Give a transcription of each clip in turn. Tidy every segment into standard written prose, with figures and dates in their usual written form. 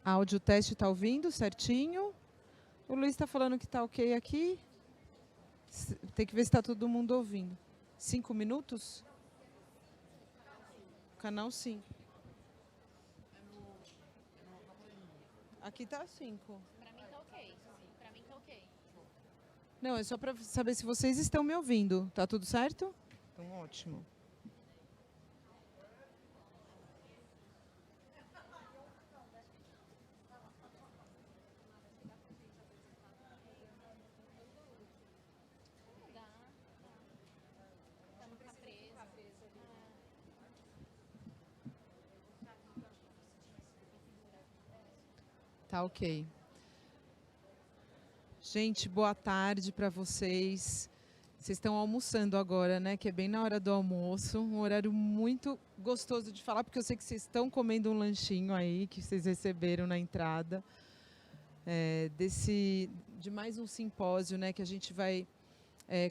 Áudio teste, está ouvindo certinho? O Luiz está falando que está ok aqui. Tem que ver se está todo mundo ouvindo. 5 minutos? Canal 5. Aqui está 5. Pra mim tá ok. Pra mim tá ok. Não, é só para saber se vocês estão me ouvindo. Tá tudo certo? Então, ótimo. Não dá. Pra não ficar presa. Tá ok. Gente, boa tarde para vocês. Vocês estão almoçando agora, né? Que é bem na hora do almoço. Um horário muito gostoso de falar, porque eu sei que vocês estão comendo um lanchinho aí, que vocês receberam na entrada. De mais um simpósio, né? Que a gente vai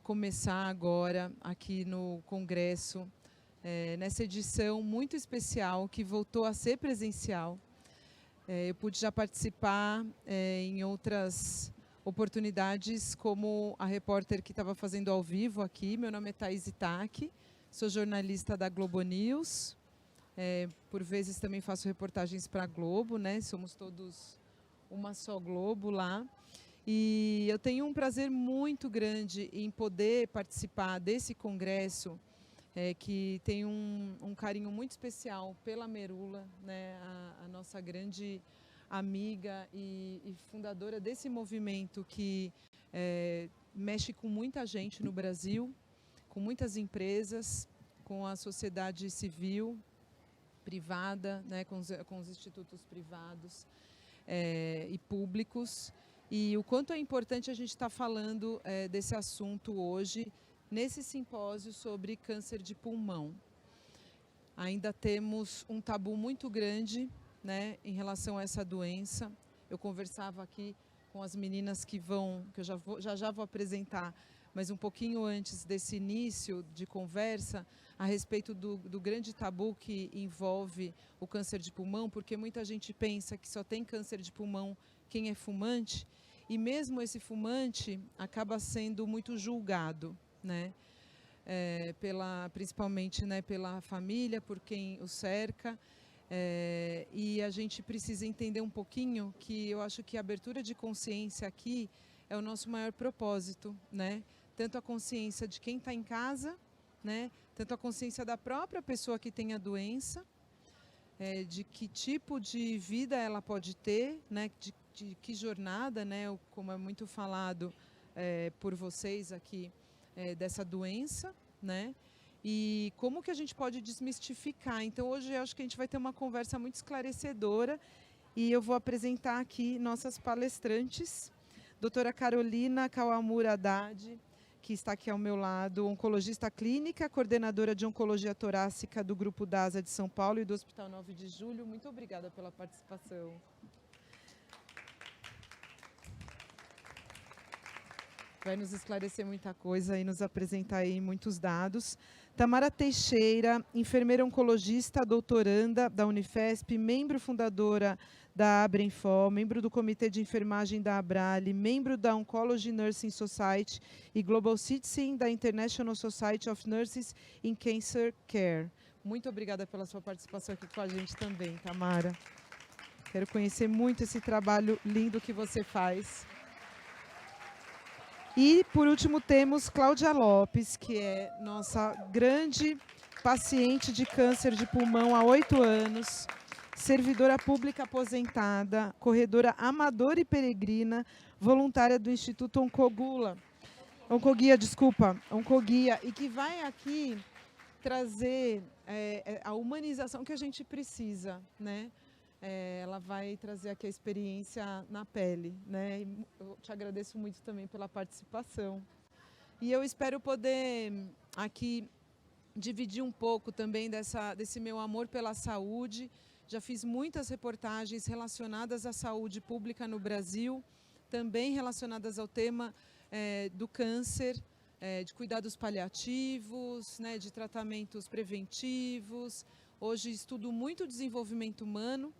começar agora aqui no Congresso. Nessa edição muito especial, que voltou a ser presencial. Eu pude já participar em outras oportunidades como a repórter que estava fazendo ao vivo aqui. Meu nome é Thaís Itaque, sou jornalista da Globo News. Por vezes também faço reportagens para a Globo, né? Somos todos uma só Globo lá. E eu tenho um prazer muito grande em poder participar desse congresso, que tem um carinho muito especial pela Merula, né, a nossa grande amiga e fundadora desse movimento que mexe com muita gente no Brasil, com muitas empresas, com a sociedade civil, privada, né, com os institutos privados e públicos. E o quanto é importante a gente estar falando desse assunto hoje, nesse simpósio sobre câncer de pulmão. Ainda temos um tabu muito grande, né, em relação a essa doença. Eu conversava aqui com as meninas que eu já vou apresentar, mas um pouquinho antes desse início de conversa, a respeito do grande tabu que envolve o câncer de pulmão, porque muita gente pensa que só tem câncer de pulmão quem é fumante, e mesmo esse fumante acaba sendo muito julgado, né? Principalmente, né, pela família, por quem o cerca. E a gente precisa entender um pouquinho que eu acho que a abertura de consciência aqui é o nosso maior propósito, né? Tanto a consciência de quem está em casa, né? Tanto a consciência da própria pessoa que tem a doença, de que tipo de vida ela pode ter, né? De que jornada, né? Como é muito falado por vocês aqui, dessa doença, né? E como que a gente pode desmistificar. Então, hoje eu acho que a gente vai ter uma conversa muito esclarecedora e eu vou apresentar aqui nossas palestrantes. Doutora Carolina Kawamura Haddad, que está aqui ao meu lado, oncologista clínica, coordenadora de oncologia torácica do Grupo DASA de São Paulo e do Hospital 9 de Julho. Muito obrigada pela participação. Vai nos esclarecer muita coisa e nos apresentar aí muitos dados. Tamara Teixeira, enfermeira oncologista, doutoranda da Unifesp, membro fundadora da Abrenfo, membro do Comitê de Enfermagem da Abrale, membro da Oncology Nursing Society e Global Citizen da International Society of Nurses in Cancer Care. Muito obrigada pela sua participação aqui com a gente também, Tamara. Quero conhecer muito esse trabalho lindo que você faz. E, por último, temos Cláudia Lopes, que é nossa grande paciente de câncer de pulmão há 8 anos, servidora pública aposentada, corredora amadora e peregrina, voluntária do Instituto Oncoguia, e que vai aqui trazer a humanização que a gente precisa, né? Ela vai trazer aqui a experiência na pele, né? E eu te agradeço muito também pela participação. E eu espero poder aqui dividir um pouco também desse meu amor pela saúde. Já fiz muitas reportagens relacionadas à saúde pública no Brasil, também relacionadas ao tema do câncer, de cuidados paliativos, né, de tratamentos preventivos. Hoje estudo muito desenvolvimento humano.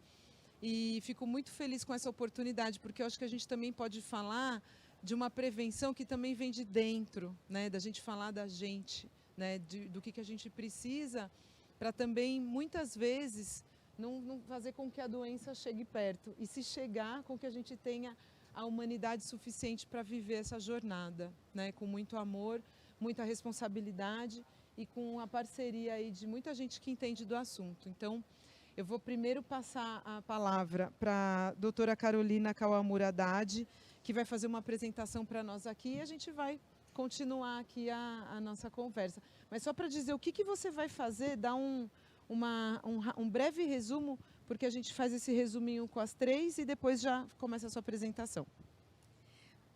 e fico muito feliz com essa oportunidade, porque eu acho que a gente também pode falar de uma prevenção que também vem de dentro, né? Da gente falar da gente, né? Do que a gente precisa para também, muitas vezes, não fazer com que a doença chegue perto. E se chegar, com que a gente tenha a humanidade suficiente para viver essa jornada, né? Com muito amor, muita responsabilidade e com a parceria aí de muita gente que entende do assunto. Então, eu vou primeiro passar a palavra para a doutora Carolina Kawamura Haddad, que vai fazer uma apresentação para nós aqui e a gente vai continuar aqui a nossa conversa. Mas só para dizer o que você vai fazer, dar um breve resumo, porque a gente faz esse resuminho com as três e depois já começa a sua apresentação.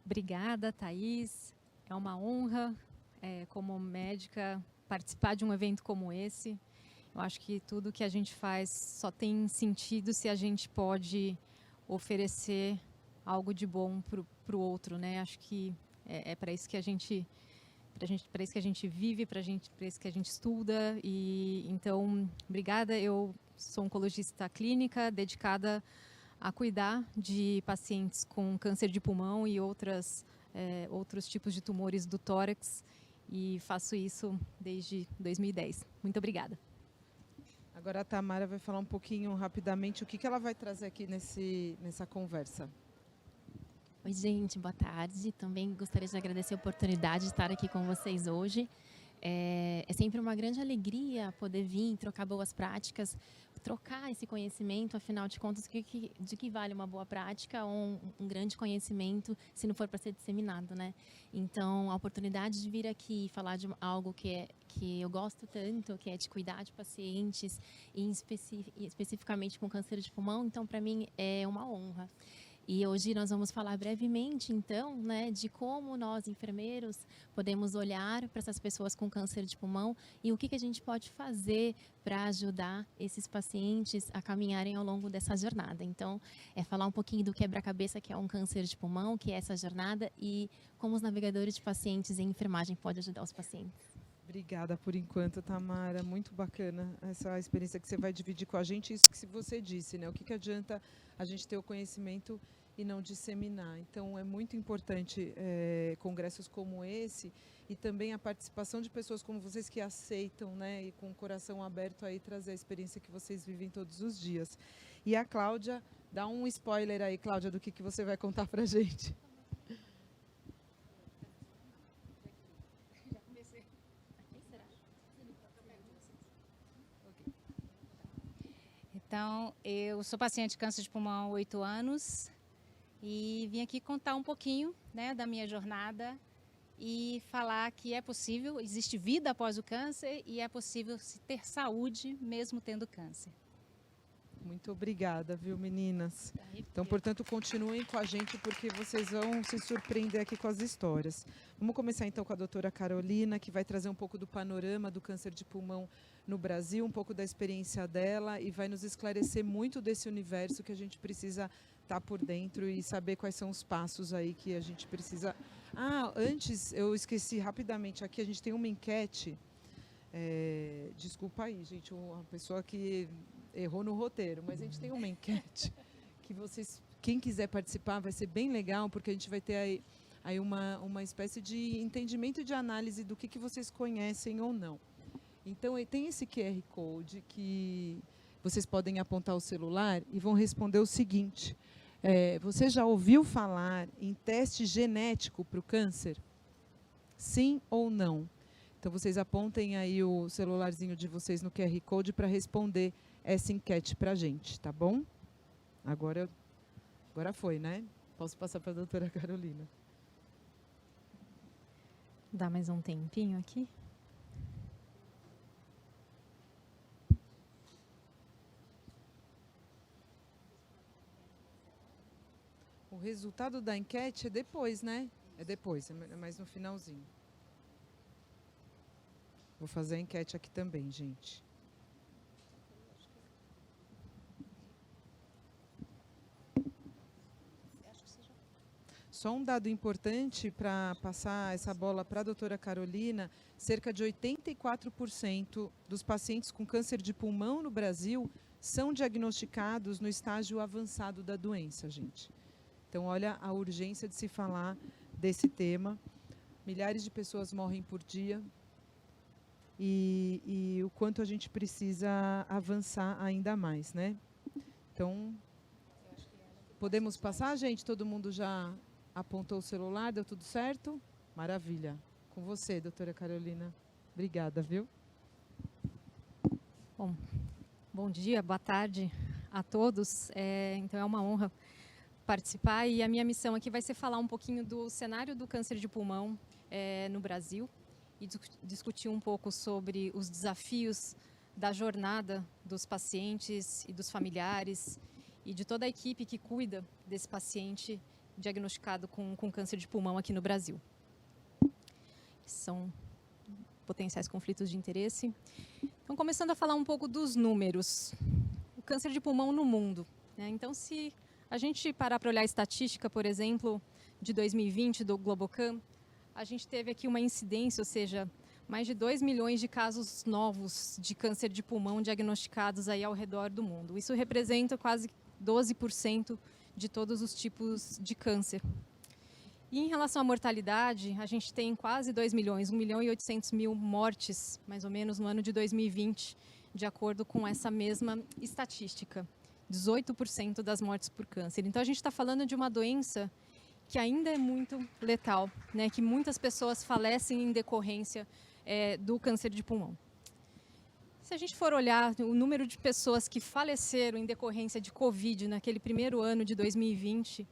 Obrigada, Thaís. É uma honra, como médica, participar de um evento como esse. Eu acho que tudo que a gente faz só tem sentido se a gente pode oferecer algo de bom para o outro, né? Acho que é para isso que a gente vive, para isso que a gente estuda. E então, obrigada. Eu sou oncologista clínica dedicada a cuidar de pacientes com câncer de pulmão e outros tipos de tumores do tórax, e faço isso desde 2010. Muito obrigada. Agora a Tamara vai falar um pouquinho rapidamente o que ela vai trazer aqui nessa conversa. Oi, gente, boa tarde. Também gostaria de agradecer a oportunidade de estar aqui com vocês hoje. É sempre uma grande alegria poder vir, trocar boas práticas, trocar esse conhecimento. Afinal de contas, de que vale uma boa prática ou um grande conhecimento se não for para ser disseminado, né? Então, a oportunidade de vir aqui e falar de algo que eu gosto tanto, que é de cuidar de pacientes, e especificamente com câncer de pulmão, então, para mim, é uma honra. E hoje nós vamos falar brevemente, então, né, de como nós, enfermeiros, podemos olhar para essas pessoas com câncer de pulmão e o que a gente pode fazer para ajudar esses pacientes a caminharem ao longo dessa jornada. Então, falar um pouquinho do quebra-cabeça que é um câncer de pulmão, que é essa jornada, e como os navegadores de pacientes em enfermagem podem ajudar os pacientes. Obrigada por enquanto, Tamara. Muito bacana essa experiência que você vai dividir com a gente. Isso que você disse, né? O que adianta a gente ter o conhecimento e não disseminar? Então, é muito importante congressos como esse e também a participação de pessoas como vocês que aceitam, né? E com o coração aberto aí trazer a experiência que vocês vivem todos os dias. E a Cláudia, dá um spoiler aí, Cláudia, do que você vai contar pra gente. Então, eu sou paciente de câncer de pulmão há 8 anos e vim aqui contar um pouquinho, né, da minha jornada e falar que é possível, existe vida após o câncer e é possível se ter saúde mesmo tendo câncer. Muito obrigada, viu, meninas? Então, portanto, continuem com a gente porque vocês vão se surpreender aqui com as histórias. Vamos começar então com a doutora Carolina, que vai trazer um pouco do panorama do câncer de pulmão no Brasil, um pouco da experiência dela e vai nos esclarecer muito desse universo que a gente precisa estar por dentro e saber quais são os passos aí que a gente precisa... Antes, eu esqueci rapidamente, aqui a gente tem uma enquete. Desculpa aí, gente, uma pessoa que errou no roteiro, mas a gente tem uma enquete que vocês, quem quiser participar, vai ser bem legal, porque a gente vai ter aí uma espécie de entendimento e de análise do que vocês conhecem ou não. Então, tem esse QR Code que vocês podem apontar o celular e vão responder o seguinte: você já ouviu falar em teste genético para o câncer? Sim ou não? Então, vocês apontem aí o celularzinho de vocês no QR Code para responder essa enquete para a gente, tá bom? Agora foi, né? Posso passar para a doutora Carolina. Dá mais um tempinho aqui. O resultado da enquete é depois, né? É depois, é mais no finalzinho. Vou fazer a enquete aqui também, gente. Só um dado importante para passar essa bola para a doutora Carolina: cerca de 84% dos pacientes com câncer de pulmão no Brasil são diagnosticados no estágio avançado da doença, gente. Então, olha a urgência de se falar desse tema. Milhares de pessoas morrem por dia e o quanto a gente precisa avançar ainda mais, né? Então, podemos passar, gente? Todo mundo já apontou o celular, deu tudo certo? Maravilha. Com você, doutora Carolina. Obrigada, viu? Bom dia, boa tarde a todos. Então é uma honra participar e a minha missão aqui vai ser falar um pouquinho do cenário do câncer de pulmão no Brasil e discutir um pouco sobre os desafios da jornada dos pacientes e dos familiares e de toda a equipe que cuida desse paciente diagnosticado com câncer de pulmão aqui no Brasil. São potenciais conflitos de interesse. Então, começando a falar um pouco dos números. O câncer de pulmão no mundo, né? Então, se a gente parar para olhar a estatística, por exemplo, de 2020 do Globocam, a gente teve aqui uma incidência, ou seja, mais de 2 milhões de casos novos de câncer de pulmão diagnosticados aí ao redor do mundo. Isso representa quase 12% de todos os tipos de câncer. E em relação à mortalidade, a gente tem quase 2 milhões, 1 milhão e 800 mil mortes, mais ou menos, no ano de 2020, de acordo com essa mesma estatística. 18% das mortes por câncer. Então, a gente está falando de uma doença que ainda é muito letal, né? Que muitas pessoas falecem em decorrência do câncer de pulmão. Se a gente for olhar o número de pessoas que faleceram em decorrência de Covid naquele primeiro ano de 2020,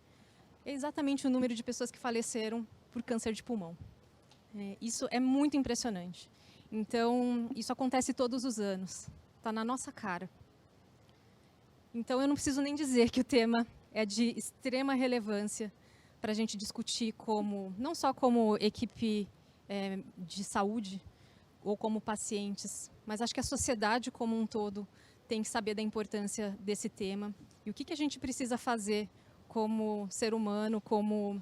é exatamente o número de pessoas que faleceram por câncer de pulmão. Isso é muito impressionante. Então, isso acontece todos os anos. Está na nossa cara. Então, eu não preciso nem dizer que o tema é de extrema relevância para a gente discutir não só como equipe de saúde ou como pacientes, mas acho que a sociedade como um todo tem que saber da importância desse tema e o que a gente precisa fazer como ser humano, como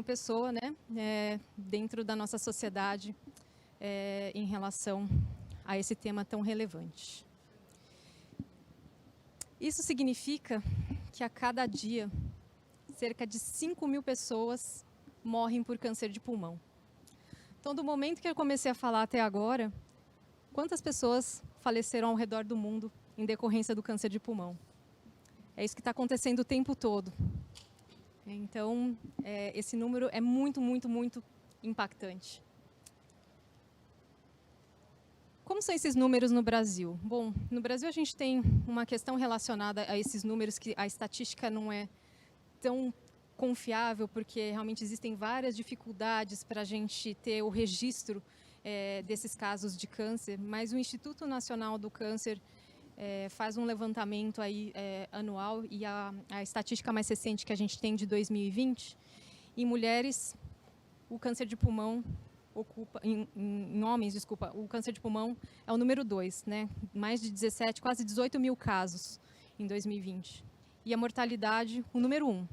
pessoa, né, dentro da nossa sociedade em relação a esse tema tão relevante. Isso significa que a cada dia, cerca de 5 mil pessoas morrem por câncer de pulmão. Então, do momento que eu comecei a falar até agora, quantas pessoas faleceram ao redor do mundo em decorrência do câncer de pulmão? É isso que está acontecendo o tempo todo. Então, esse número é muito, muito, muito impactante. Como são esses números no Brasil? Bom, no Brasil a gente tem uma questão relacionada a esses números que a estatística não é tão confiável, porque realmente existem várias dificuldades para a gente ter o registro desses casos de câncer, mas o Instituto Nacional do Câncer faz um levantamento aí, anual e a estatística mais recente que a gente tem de 2020, em mulheres, o câncer de pulmão ocupa, em homens, desculpa, o câncer de pulmão é o número 2, né? Mais de 17, quase 18 mil casos em 2020. E a mortalidade, o número 1,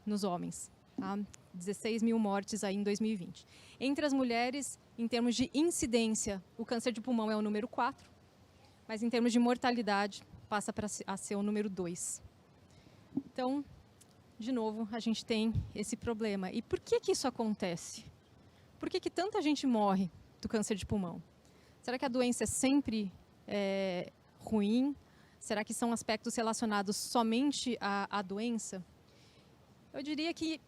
nos homens, tá? 16 mil mortes aí em 2020. Entre as mulheres, em termos de incidência, o câncer de pulmão é o número 4, mas em termos de mortalidade, passa a ser o número 2. Então, de novo, a gente tem esse problema. E por que isso acontece? Por que tanta gente morre do câncer de pulmão? Será que a doença é sempre ruim? Será que são aspectos relacionados somente à doença? Eu diria que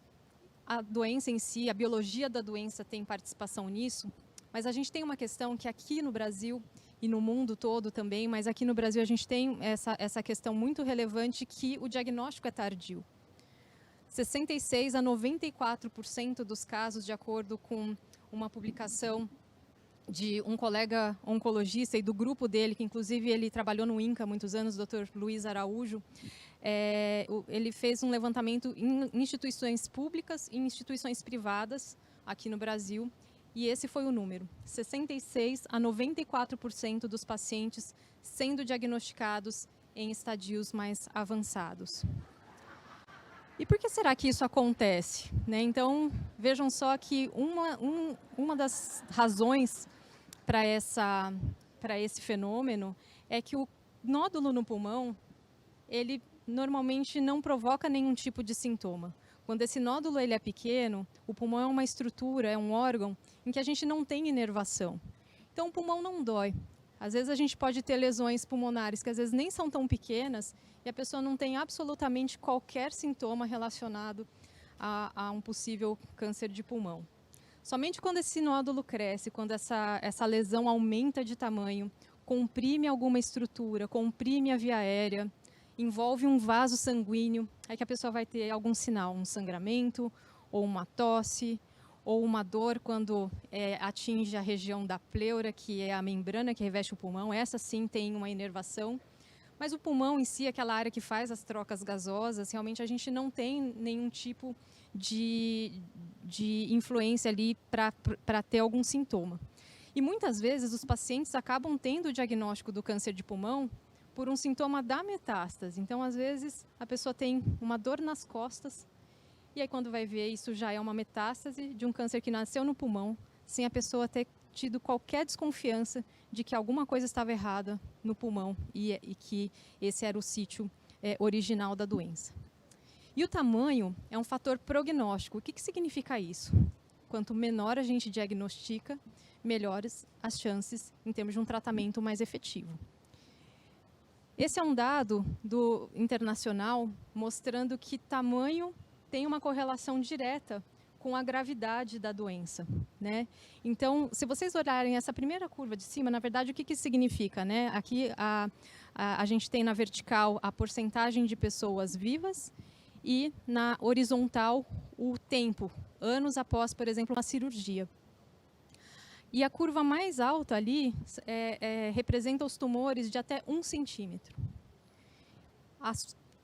a doença em si, a biologia da doença tem participação nisso, mas a gente tem uma questão que aqui no Brasil e no mundo todo também, mas aqui no Brasil a gente tem essa questão muito relevante que o diagnóstico é tardio. 66% a 94% dos casos, de acordo com uma publicação de um colega oncologista e do grupo dele, que inclusive ele trabalhou no INCA há muitos anos, o Dr. Luiz Araújo, ele fez um levantamento em instituições públicas e instituições privadas aqui no Brasil, e esse foi o número, 66% a 94% dos pacientes sendo diagnosticados em estadios mais avançados. E por que será que isso acontece? Né? Então, vejam só que uma das razões para esse fenômeno é que nódulo no pulmão, ele normalmente não provoca nenhum tipo de sintoma. Quando esse nódulo ele é pequeno, o pulmão é uma estrutura, é um órgão em que a gente não tem inervação. Então, o pulmão não dói. Às vezes, a gente pode ter lesões pulmonares que às vezes nem são tão pequenas e a pessoa não tem absolutamente qualquer sintoma relacionado a um possível câncer de pulmão. Somente quando esse nódulo cresce, quando essa lesão aumenta de tamanho, comprime alguma estrutura, comprime a via aérea, envolve um vaso sanguíneo, é que a pessoa vai ter algum sinal, um sangramento, ou uma tosse, ou uma dor quando atinge a região da pleura, que é a membrana que reveste o pulmão. Essa sim tem uma inervação. Mas o pulmão em si, aquela área que faz as trocas gasosas, realmente a gente não tem nenhum tipo de influência ali para ter algum sintoma. E muitas vezes os pacientes acabam tendo o diagnóstico do câncer de pulmão por um sintoma da metástase. Então, às vezes, a pessoa tem uma dor nas costas, e aí quando vai ver, isso já é uma metástase de um câncer que nasceu no pulmão, sem a pessoa ter tido qualquer desconfiança de que alguma coisa estava errada no pulmão e que esse era o sítio original da doença. E o tamanho é um fator prognóstico. O que significa isso? Quanto menor a gente diagnostica, melhores as chances em termos de um tratamento mais efetivo. Esse é um dado do internacional mostrando que tamanho tem uma correlação direta com a gravidade da doença, né? Então, se vocês olharem essa primeira curva de cima, na verdade, o que significa, né? Aqui a gente tem na vertical a porcentagem de pessoas vivas e na horizontal o tempo, anos após, por exemplo, uma cirurgia. E a curva mais alta ali representa os tumores de até 1 centímetro. A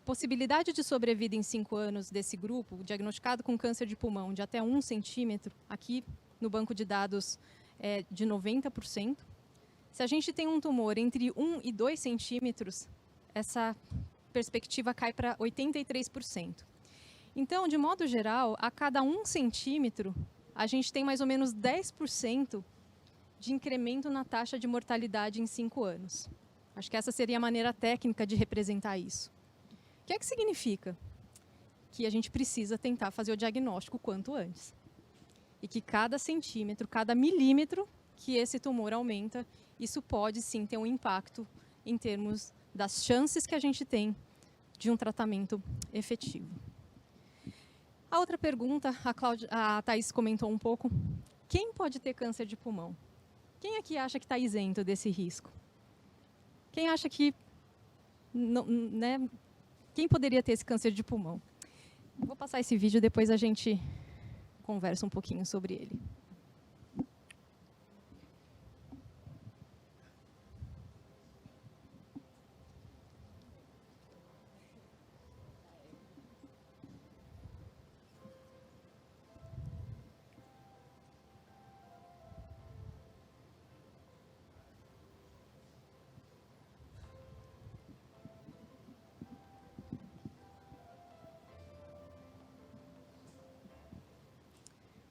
possibilidade de sobrevida em 5 anos desse grupo, diagnosticado com câncer de pulmão de até 1 centímetro, aqui no banco de dados é de 90%. Se a gente tem um tumor entre 1 e 2 centímetros, essa perspectiva cai para 83%. Então, de modo geral, a cada 1 centímetro, a gente tem mais ou menos 10% de incremento na taxa de mortalidade em 5 anos. Acho que essa seria a maneira técnica de representar isso. O que é que significa? Que a gente precisa tentar fazer o diagnóstico quanto antes. E que cada centímetro, cada milímetro que esse tumor aumenta, isso pode sim ter um impacto em termos das chances que a gente tem de um tratamento efetivo. A outra pergunta, a Thaís comentou um pouco. Quem pode ter câncer de pulmão? Quem aqui acha que está isento desse risco? Quem acha que não, né? Quem poderia ter esse câncer de pulmão? Vou passar esse vídeo e depois a gente conversa um pouquinho sobre ele.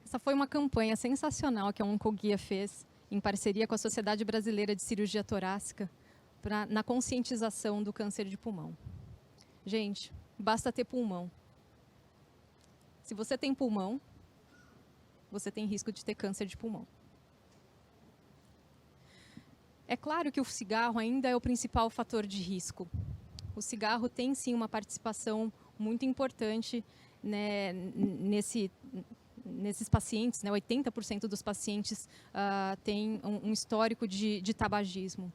Essa foi uma campanha sensacional que a Oncoguia fez em parceria com a Sociedade Brasileira de Cirurgia Torácica na conscientização do câncer de pulmão. Gente, basta ter pulmão. Se você tem pulmão, você tem risco de ter câncer de pulmão. É claro que o cigarro ainda é o principal fator de risco. O cigarro tem sim uma participação muito importante, né, nesses pacientes, né, 80% dos pacientes têm um histórico de tabagismo.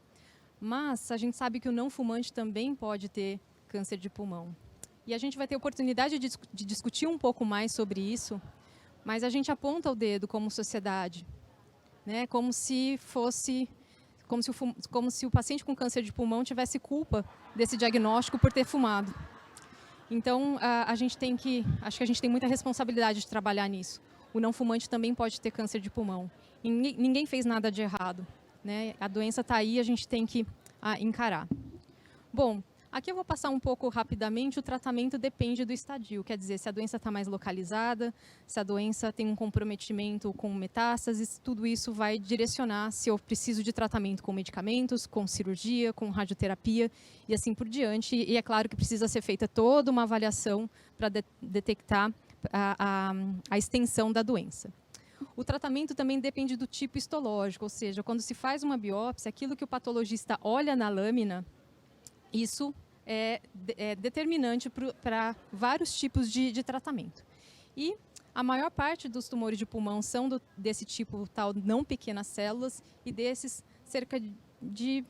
Mas a gente sabe que o não fumante também pode ter câncer de pulmão. E a gente vai ter oportunidade de discutir um pouco mais sobre isso, mas a gente aponta o dedo como sociedade, né, como se o paciente com câncer de pulmão tivesse culpa desse diagnóstico por ter fumado. Então, acho que a gente tem muita responsabilidade de trabalhar nisso. O não fumante também pode ter câncer de pulmão. E ninguém fez nada de errado, né? A doença está aí, a gente tem que encarar. Bom, Aqui eu vou passar um pouco rapidamente, o tratamento depende do estadio, quer dizer, se a doença está mais localizada, se a doença tem um comprometimento com metástases, tudo isso vai direcionar se eu preciso de tratamento com medicamentos, com cirurgia, com radioterapia e assim por diante. E é claro que precisa ser feita toda uma avaliação para detectar a extensão da doença. O tratamento também depende do tipo histológico, ou seja, quando se faz uma biópsia, aquilo que o patologista olha na lâmina, isso é determinante para vários tipos de tratamento. E a maior parte dos tumores de pulmão são desse tipo tal não pequenas células, e desses cerca de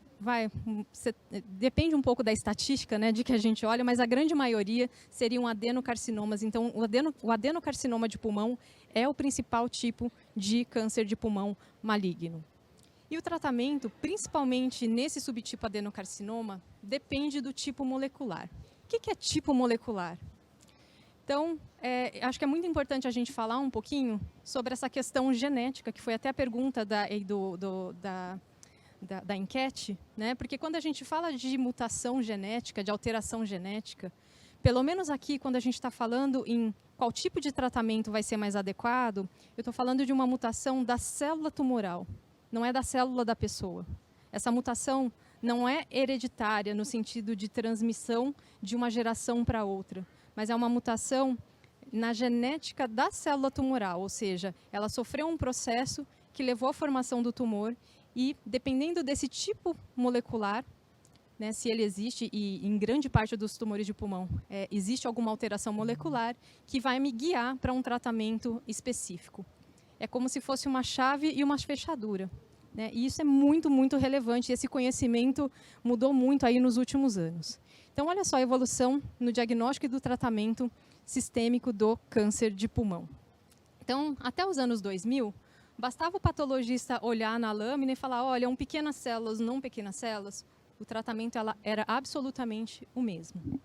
depende um pouco da estatística, né, de que a gente olha, mas a grande maioria seriam adenocarcinomas. Então, o adenocarcinoma de pulmão é o principal tipo de câncer de pulmão maligno. E o tratamento, principalmente nesse subtipo adenocarcinoma, depende do tipo molecular. O que é tipo molecular? Então, acho que é muito importante a gente falar um pouquinho sobre essa questão genética, que foi até a pergunta da enquete, né? Porque quando a gente fala de mutação genética, de alteração genética, pelo menos aqui, quando a gente está falando em qual tipo de tratamento vai ser mais adequado, eu estou falando de uma mutação da célula tumoral, não é da célula da pessoa. Essa mutação não é hereditária no sentido de transmissão de uma geração para outra, mas é uma mutação na genética da célula tumoral, ou seja, ela sofreu um processo que levou à formação do tumor e, dependendo desse tipo molecular, né, se ele existe, e em grande parte dos tumores de pulmão existe alguma alteração molecular que vai me guiar para um tratamento específico. É como se fosse uma chave e uma fechadura, né? E isso é muito, muito relevante. Esse conhecimento mudou muito aí nos últimos anos. Então, olha só a evolução no diagnóstico e do tratamento sistêmico do câncer de pulmão. Então, até os anos 2000, bastava o patologista olhar na lâmina e falar, olha, pequenas células, não pequenas células, o tratamento era absolutamente o mesmo.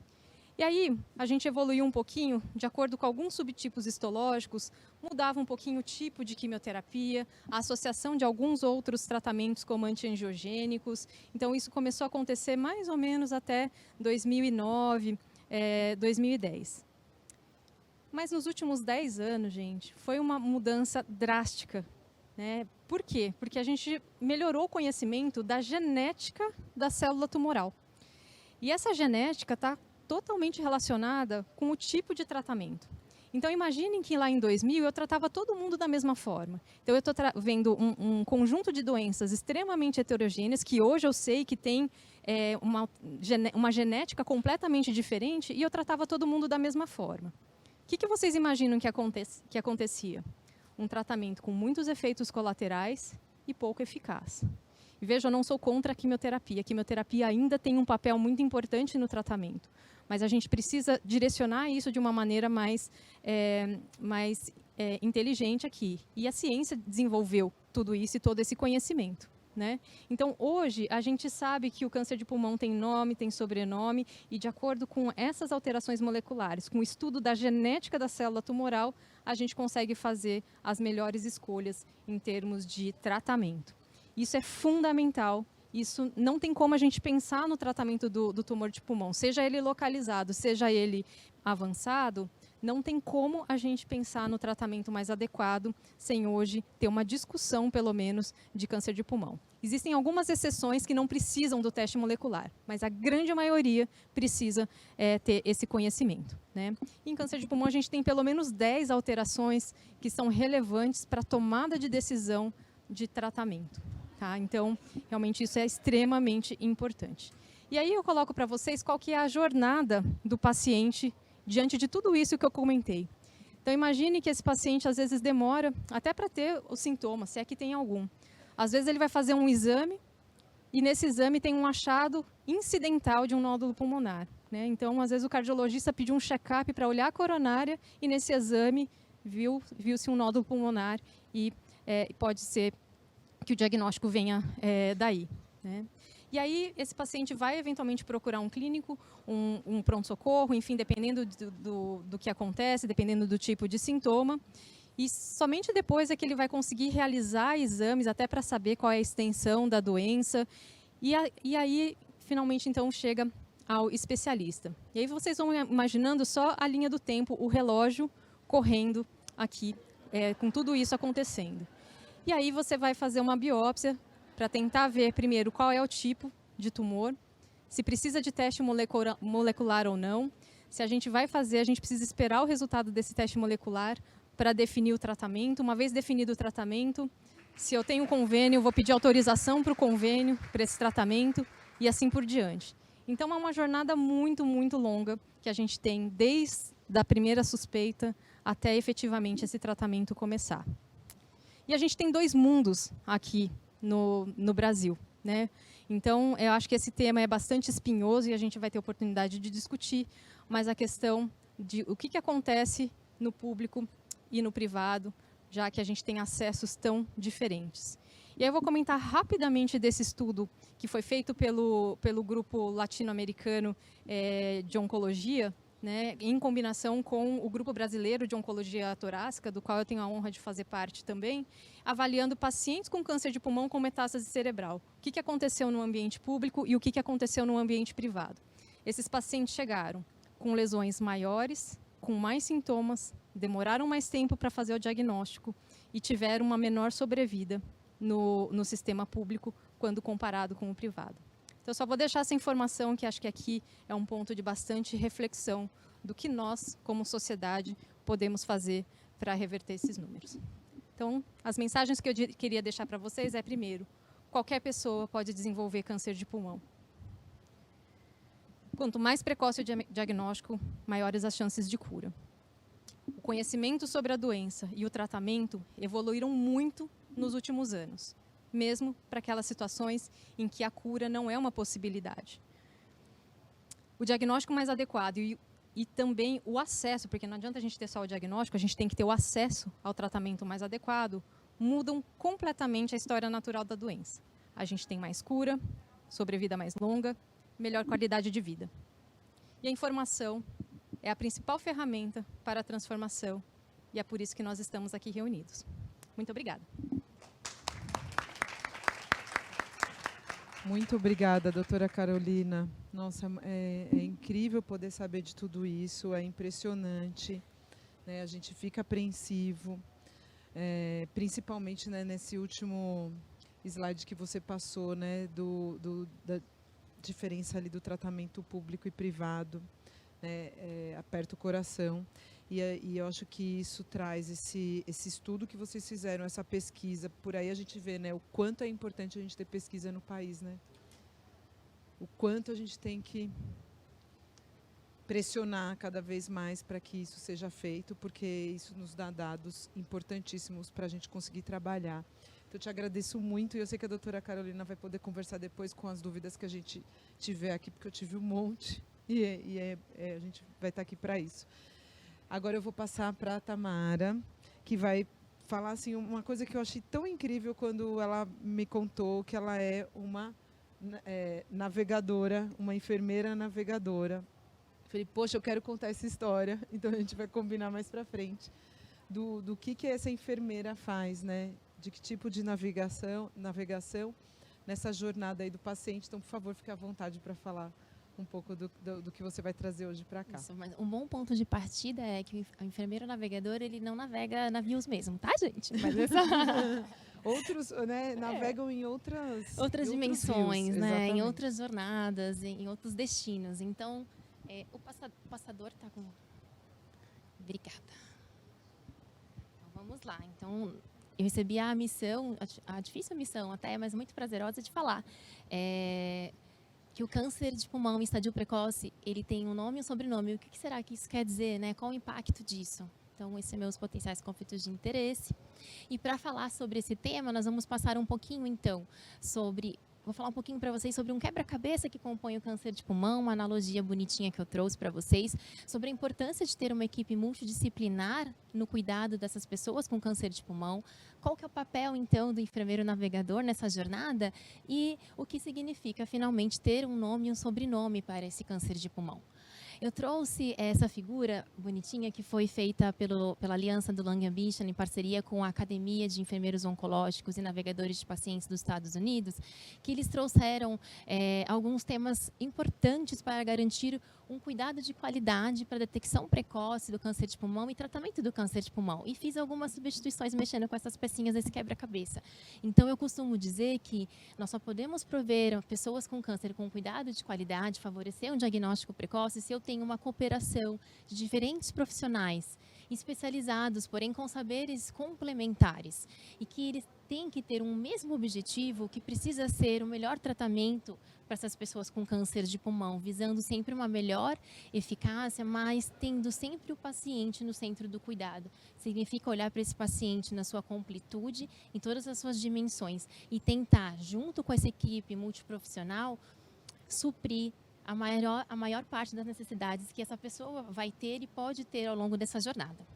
E aí, a gente evoluiu um pouquinho, de acordo com alguns subtipos histológicos, mudava um pouquinho o tipo de quimioterapia, a associação de alguns outros tratamentos como antiangiogênicos. Então, isso começou a acontecer mais ou menos até 2009, 2010. Mas nos últimos 10 anos, gente, foi uma mudança drástica, né? Por quê? Porque a gente melhorou o conhecimento da genética da célula tumoral. E essa genética está totalmente relacionada com o tipo de tratamento. Então, imaginem que lá em 2000 eu tratava todo mundo da mesma forma. Então, eu estou vendo um conjunto de doenças extremamente heterogêneas, que hoje eu sei que tem uma genética completamente diferente, e eu tratava todo mundo da mesma forma. O que vocês imaginam que acontecia? Um tratamento com muitos efeitos colaterais e pouco eficaz. E veja, eu não sou contra a quimioterapia. A quimioterapia ainda tem um papel muito importante no tratamento. Mas a gente precisa direcionar isso de uma maneira mais inteligente aqui. E a ciência desenvolveu tudo isso e todo esse conhecimento, né? Então, hoje, a gente sabe que o câncer de pulmão tem nome, tem sobrenome, e de acordo com essas alterações moleculares, com o estudo da genética da célula tumoral, a gente consegue fazer as melhores escolhas em termos de tratamento. Isso é fundamental. Isso não tem como a gente pensar no tratamento do tumor de pulmão, seja ele localizado, seja ele avançado, não tem como a gente pensar no tratamento mais adequado sem hoje ter uma discussão, pelo menos, de câncer de pulmão. Existem algumas exceções que não precisam do teste molecular, mas a grande maioria precisa ter esse conhecimento, né? Em câncer de pulmão, a gente tem pelo menos 10 alterações que são relevantes para a tomada de decisão de tratamento. Tá? Então, realmente, isso é extremamente importante. E aí eu coloco para vocês qual que é a jornada do paciente diante de tudo isso que eu comentei. Então, imagine que esse paciente, às vezes, demora até para ter os sintomas, se é que tem algum. Às vezes, ele vai fazer um exame e, nesse exame, tem um achado incidental de um nódulo pulmonar, né? Então, às vezes, o cardiologista pediu um check-up para olhar a coronária e, nesse exame, viu-se um nódulo pulmonar e pode ser que o diagnóstico venha daí, né? E aí, esse paciente vai eventualmente procurar um clínico, um pronto-socorro, enfim, dependendo do que acontece, dependendo do tipo de sintoma. E somente depois é que ele vai conseguir realizar exames, até para saber qual é a extensão da doença. E aí, finalmente, então, chega ao especialista. E aí vocês vão imaginando só a linha do tempo, o relógio correndo aqui, com tudo isso acontecendo. E aí você vai fazer uma biópsia para tentar ver primeiro qual é o tipo de tumor, se precisa de teste molecular ou não. Se a gente vai fazer, a gente precisa esperar o resultado desse teste molecular para definir o tratamento. Uma vez definido o tratamento, se eu tenho um convênio, eu vou pedir autorização para o convênio, para esse tratamento, e assim por diante. Então, é uma jornada muito, muito longa que a gente tem desde a primeira suspeita até efetivamente esse tratamento começar. E a gente tem 2 mundos aqui no Brasil, né? Então, eu acho que esse tema é bastante espinhoso e a gente vai ter oportunidade de discutir, mas a questão de o que acontece no público e no privado, já que a gente tem acessos tão diferentes. E aí eu vou comentar rapidamente desse estudo que foi feito pelo grupo latino-americano de oncologia, né, em combinação com o grupo brasileiro de oncologia torácica, do qual eu tenho a honra de fazer parte também, avaliando pacientes com câncer de pulmão com metástase cerebral. O que aconteceu no ambiente público e o que aconteceu no ambiente privado. Esses pacientes chegaram com lesões maiores, com mais sintomas, demoraram mais tempo para fazer o diagnóstico e tiveram uma menor sobrevida no sistema público quando comparado com o privado. Então, eu só vou deixar essa informação, que acho que aqui é um ponto de bastante reflexão do que nós, como sociedade, podemos fazer para reverter esses números. Então, as mensagens que eu queria deixar para vocês é, primeiro, qualquer pessoa pode desenvolver câncer de pulmão. Quanto mais precoce o diagnóstico, maiores as chances de cura. O conhecimento sobre a doença e o tratamento evoluíram muito nos últimos anos, mesmo para aquelas situações em que a cura não é uma possibilidade. O diagnóstico mais adequado e também o acesso, porque não adianta a gente ter só o diagnóstico, a gente tem que ter o acesso ao tratamento mais adequado, mudam completamente a história natural da doença. A gente tem mais cura, sobrevida mais longa, melhor qualidade de vida. E a informação é a principal ferramenta para a transformação, e é por isso que nós estamos aqui reunidos. Muito obrigada. Muito obrigada, doutora Carolina. Nossa, é incrível poder saber de tudo isso, é impressionante, né? A gente fica apreensivo, principalmente, né, nesse último slide que você passou, né, da diferença ali do tratamento público e privado, né, aperta o coração. E eu acho que isso traz esse estudo que vocês fizeram, essa pesquisa. Por aí a gente vê, né, o quanto é importante a gente ter pesquisa no país, né? O quanto a gente tem que pressionar cada vez mais para que isso seja feito, porque isso nos dá dados importantíssimos para a gente conseguir trabalhar. Então, eu te agradeço muito e eu sei que a doutora Carolina vai poder conversar depois com as dúvidas que a gente tiver aqui, porque eu tive um monte e a gente vai estar aqui para isso. Agora eu vou passar para a Tamara, que vai falar assim, uma coisa que eu achei tão incrível quando ela me contou que ela é uma navegadora, uma enfermeira navegadora. Falei, poxa, eu quero contar essa história, então a gente vai combinar mais para frente do que essa enfermeira faz, né? De que tipo de navegação nessa jornada aí do paciente. Então, por favor, fique à vontade para falar um pouco do que você vai trazer hoje para cá. Isso, mas um bom ponto de partida é que o enfermeiro navegador, ele não navega navios mesmo, tá, gente? Mas outros, né, navegam em outras dimensões, rios, né? Em outras jornadas, em outros destinos. Então, o passador está com... Obrigada. Então, vamos lá. Então, eu recebi a missão, a difícil missão até, mas muito prazerosa de falar. Que o câncer de pulmão em estadio precoce, ele tem um nome e um sobrenome. O que será que isso quer dizer, né? Qual o impacto disso? Então, esses são meus potenciais conflitos de interesse. E para falar sobre esse tema, nós vamos passar um pouquinho, então, vou falar um pouquinho para vocês sobre um quebra-cabeça que compõe o câncer de pulmão, uma analogia bonitinha que eu trouxe para vocês, sobre a importância de ter uma equipe multidisciplinar no cuidado dessas pessoas com câncer de pulmão, qual que é o papel, então, do enfermeiro navegador nessa jornada e o que significa, finalmente, ter um nome e um sobrenome para esse câncer de pulmão. Eu trouxe essa figura bonitinha que foi feita pela Aliança do Lung Ambition em parceria com a Academia de Enfermeiros Oncológicos e Navegadores de Pacientes dos Estados Unidos, que eles trouxeram alguns temas importantes para garantir um cuidado de qualidade para a detecção precoce do câncer de pulmão e tratamento do câncer de pulmão. E fiz algumas substituições mexendo com essas pecinhas desse quebra-cabeça. Então, eu costumo dizer que nós só podemos prover pessoas com câncer com cuidado de qualidade, favorecer um diagnóstico precoce, se eu tenho uma cooperação de diferentes profissionais especializados, porém com saberes complementares, e que eles têm que ter um mesmo objetivo, que precisa ser o melhor tratamento para essas pessoas com câncer de pulmão, visando sempre uma melhor eficácia, mas tendo sempre o paciente no centro do cuidado. Significa olhar para esse paciente na sua completude, em todas as suas dimensões, e tentar, junto com essa equipe multiprofissional, suprir a maior parte das necessidades que essa pessoa vai ter e pode ter ao longo dessa jornada.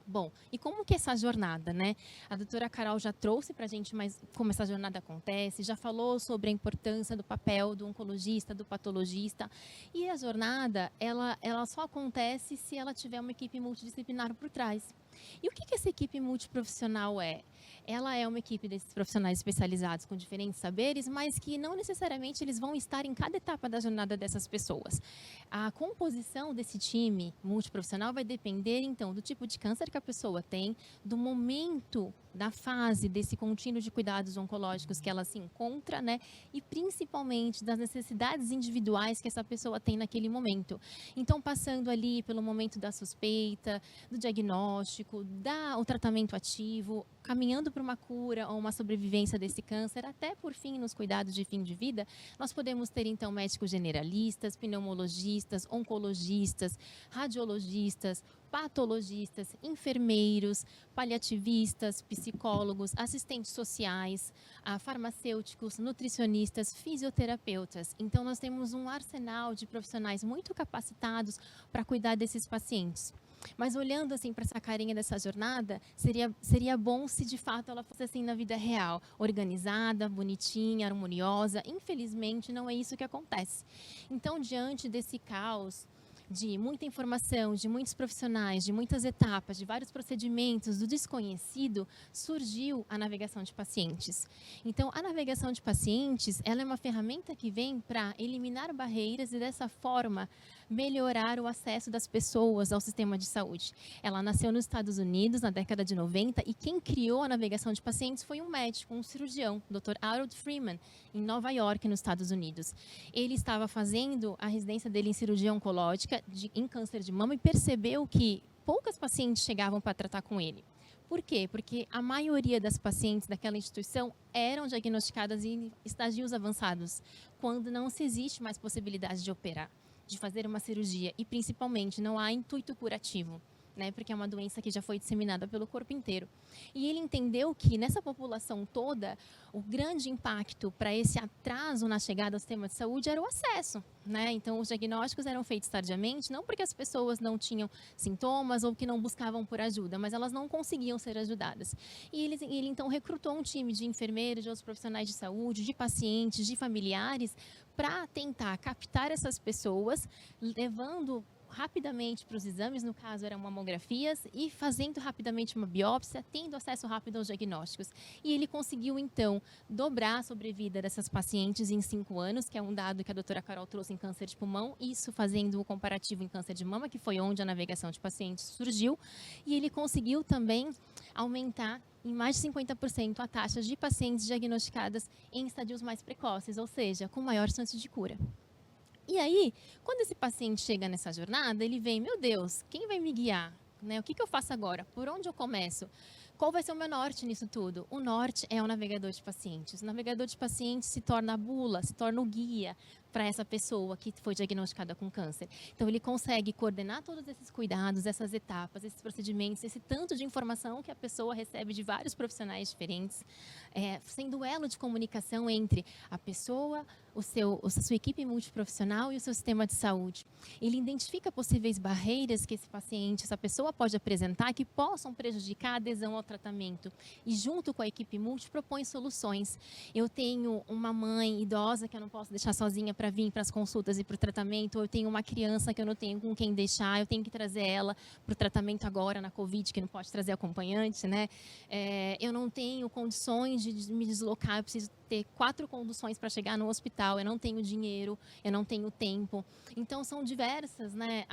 Bom, e como que é essa jornada, né? A doutora Carol já trouxe para a gente mais como essa jornada acontece, já falou sobre a importância do papel do oncologista, do patologista, e a jornada, ela só acontece se ela tiver uma equipe multidisciplinar por trás. E o que essa equipe multiprofissional é? Ela é uma equipe desses profissionais especializados com diferentes saberes, mas que não necessariamente eles vão estar em cada etapa da jornada dessas pessoas. A composição desse time multiprofissional vai depender, então, do tipo de câncer que a pessoa tem, do momento, da fase desse contínuo de cuidados oncológicos que ela se encontra, né? E principalmente das necessidades individuais que essa pessoa tem naquele momento. Então, passando ali pelo momento da suspeita, do diagnóstico, o tratamento ativo, caminhando para uma cura ou uma sobrevivência desse câncer, até por fim nos cuidados de fim de vida, nós podemos ter então médicos generalistas, pneumologistas, oncologistas, radiologistas, patologistas, enfermeiros, paliativistas, psicólogos, assistentes sociais, farmacêuticos, nutricionistas, fisioterapeutas. Então, nós temos um arsenal de profissionais muito capacitados para cuidar desses pacientes. Mas olhando assim para essa carinha dessa jornada, seria bom se de fato ela fosse assim na vida real, organizada, bonitinha, harmoniosa. Infelizmente, não é isso que acontece. Então, diante desse caos de muita informação, de muitos profissionais, de muitas etapas, de vários procedimentos, do desconhecido, surgiu a navegação de pacientes. Então, a navegação de pacientes, ela é uma ferramenta que vem para eliminar barreiras e, dessa forma, melhorar o acesso das pessoas ao sistema de saúde. Ela nasceu nos Estados Unidos na década de 90 e quem criou a navegação de pacientes foi um médico, um cirurgião, o Dr. Harold Freeman, em Nova York, nos Estados Unidos. Ele estava fazendo a residência dele em cirurgia oncológica, em câncer de mama, e percebeu que poucas pacientes chegavam para tratar com ele. Por quê? Porque a maioria das pacientes daquela instituição eram diagnosticadas em estadios avançados, quando não se existe mais possibilidade de operar, de fazer uma cirurgia, e principalmente não há intuito curativo, né? Porque é uma doença que já foi disseminada pelo corpo inteiro. E ele entendeu que nessa população toda, o grande impacto para esse atraso na chegada ao sistema de saúde era o acesso, né? Então, os diagnósticos eram feitos tardiamente, não porque as pessoas não tinham sintomas ou que não buscavam por ajuda, mas elas não conseguiam ser ajudadas. E ele então recrutou um time de enfermeiros, de outros profissionais de saúde, de pacientes, de familiares, para tentar captar essas pessoas, levando rapidamente para os exames, no caso eram mamografias, e fazendo rapidamente uma biópsia, tendo acesso rápido aos diagnósticos. E ele conseguiu, então, dobrar a sobrevida dessas pacientes em 5 anos, que é um dado que a doutora Carol trouxe em câncer de pulmão, isso fazendo o comparativo em câncer de mama, que foi onde a navegação de pacientes surgiu, e ele conseguiu também aumentar em mais de 50% a taxa de pacientes diagnosticadas em estadios mais precoces, ou seja, com maior chance de cura. E aí, quando esse paciente chega nessa jornada, ele vem, meu Deus, quem vai me guiar? Né? O que eu faço agora? Por onde eu começo? Qual vai ser o meu norte nisso tudo? O norte é o navegador de pacientes. O navegador de pacientes se torna a bula, se torna o guia para essa pessoa que foi diagnosticada com câncer. Então, ele consegue coordenar todos esses cuidados, essas etapas, esses procedimentos, esse tanto de informação que a pessoa recebe de vários profissionais diferentes, sendo elo de comunicação entre a pessoa, a sua equipe multiprofissional e o seu sistema de saúde. Ele identifica possíveis barreiras que esse paciente, essa pessoa pode apresentar que possam prejudicar a adesão ao tratamento. E junto com a equipe multi propõe soluções. Eu tenho uma mãe idosa que eu não posso deixar sozinha para para vir para as consultas e para o tratamento, ou eu tenho uma criança que eu não tenho com quem deixar, eu tenho que trazer ela para o tratamento agora na Covid, que não pode trazer acompanhante, né? Eu não tenho condições de me deslocar, eu preciso ter 4 conduções para chegar no hospital, eu não tenho dinheiro, eu não tenho tempo. Então, são diversas, né,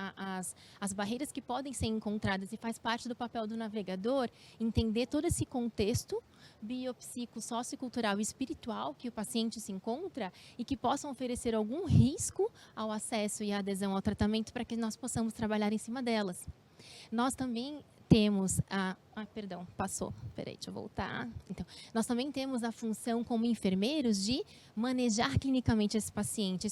as barreiras que podem ser encontradas, e faz parte do papel do navegador entender todo esse contexto biopsico, sociocultural e espiritual que o paciente se encontra e que possam oferecer algum risco ao acesso e à adesão ao tratamento para que nós possamos trabalhar em cima delas. Nós também temos perdão, passou. Peraí, deixa eu voltar. Então, nós também temos a função como enfermeiros de manejar clinicamente esse paciente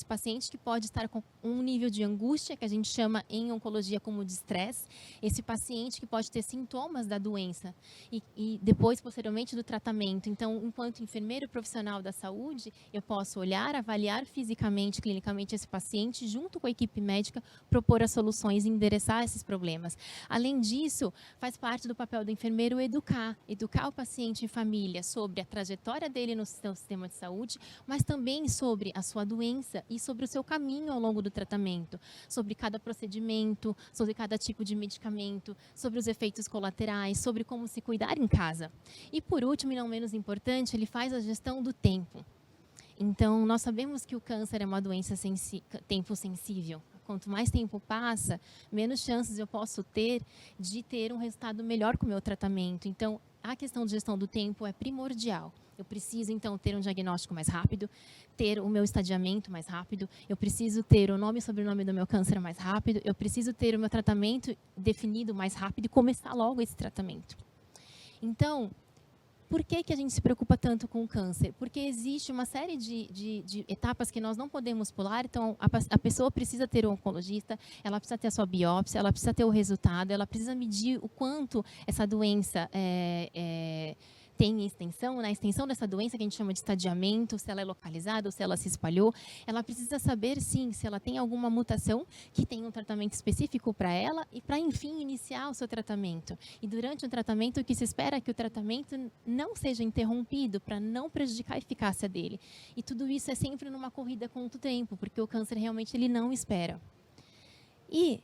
que pode estar com um nível de angústia, que a gente chama em oncologia como de estresse, esse paciente que pode ter sintomas da doença e depois, posteriormente, do tratamento. Então, enquanto enfermeiro profissional da saúde, eu posso olhar, avaliar fisicamente, clinicamente esse paciente, junto com a equipe médica, propor as soluções e endereçar esses problemas. Além disso, faz parte do papel do enfermeiro educar o paciente e família sobre a trajetória dele no sistema de saúde, mas também sobre a sua doença e sobre o seu caminho ao longo do tratamento, sobre cada procedimento, sobre cada tipo de medicamento, sobre os efeitos colaterais, sobre como se cuidar em casa. E por último, e não menos importante, ele faz a gestão do tempo. Então, nós sabemos que o câncer é uma doença tempo sensível. Quanto mais tempo passa, menos chances eu posso ter de ter um resultado melhor com o meu tratamento. Então, a questão de gestão do tempo é primordial. Eu preciso, então, ter um diagnóstico mais rápido, ter o meu estadiamento mais rápido, eu preciso ter o nome e sobrenome do meu câncer mais rápido, eu preciso ter o meu tratamento definido mais rápido e começar logo esse tratamento. Então, por que a gente se preocupa tanto com o câncer? Porque existe uma série de etapas que nós não podemos pular. Então, a pessoa precisa ter um oncologista, ela precisa ter a sua biópsia, ela precisa ter o resultado, ela precisa medir o quanto essa doença tem extensão, né? A extensão dessa doença que a gente chama de estadiamento, se ela é localizada ou se ela se espalhou. Ela precisa saber, sim, se ela tem alguma mutação que tem um tratamento específico para ela e para, enfim, iniciar o seu tratamento. E durante o tratamento, o que se espera é que o tratamento não seja interrompido para não prejudicar a eficácia dele. E tudo isso é sempre numa corrida contra o tempo, porque o câncer realmente ele não espera. E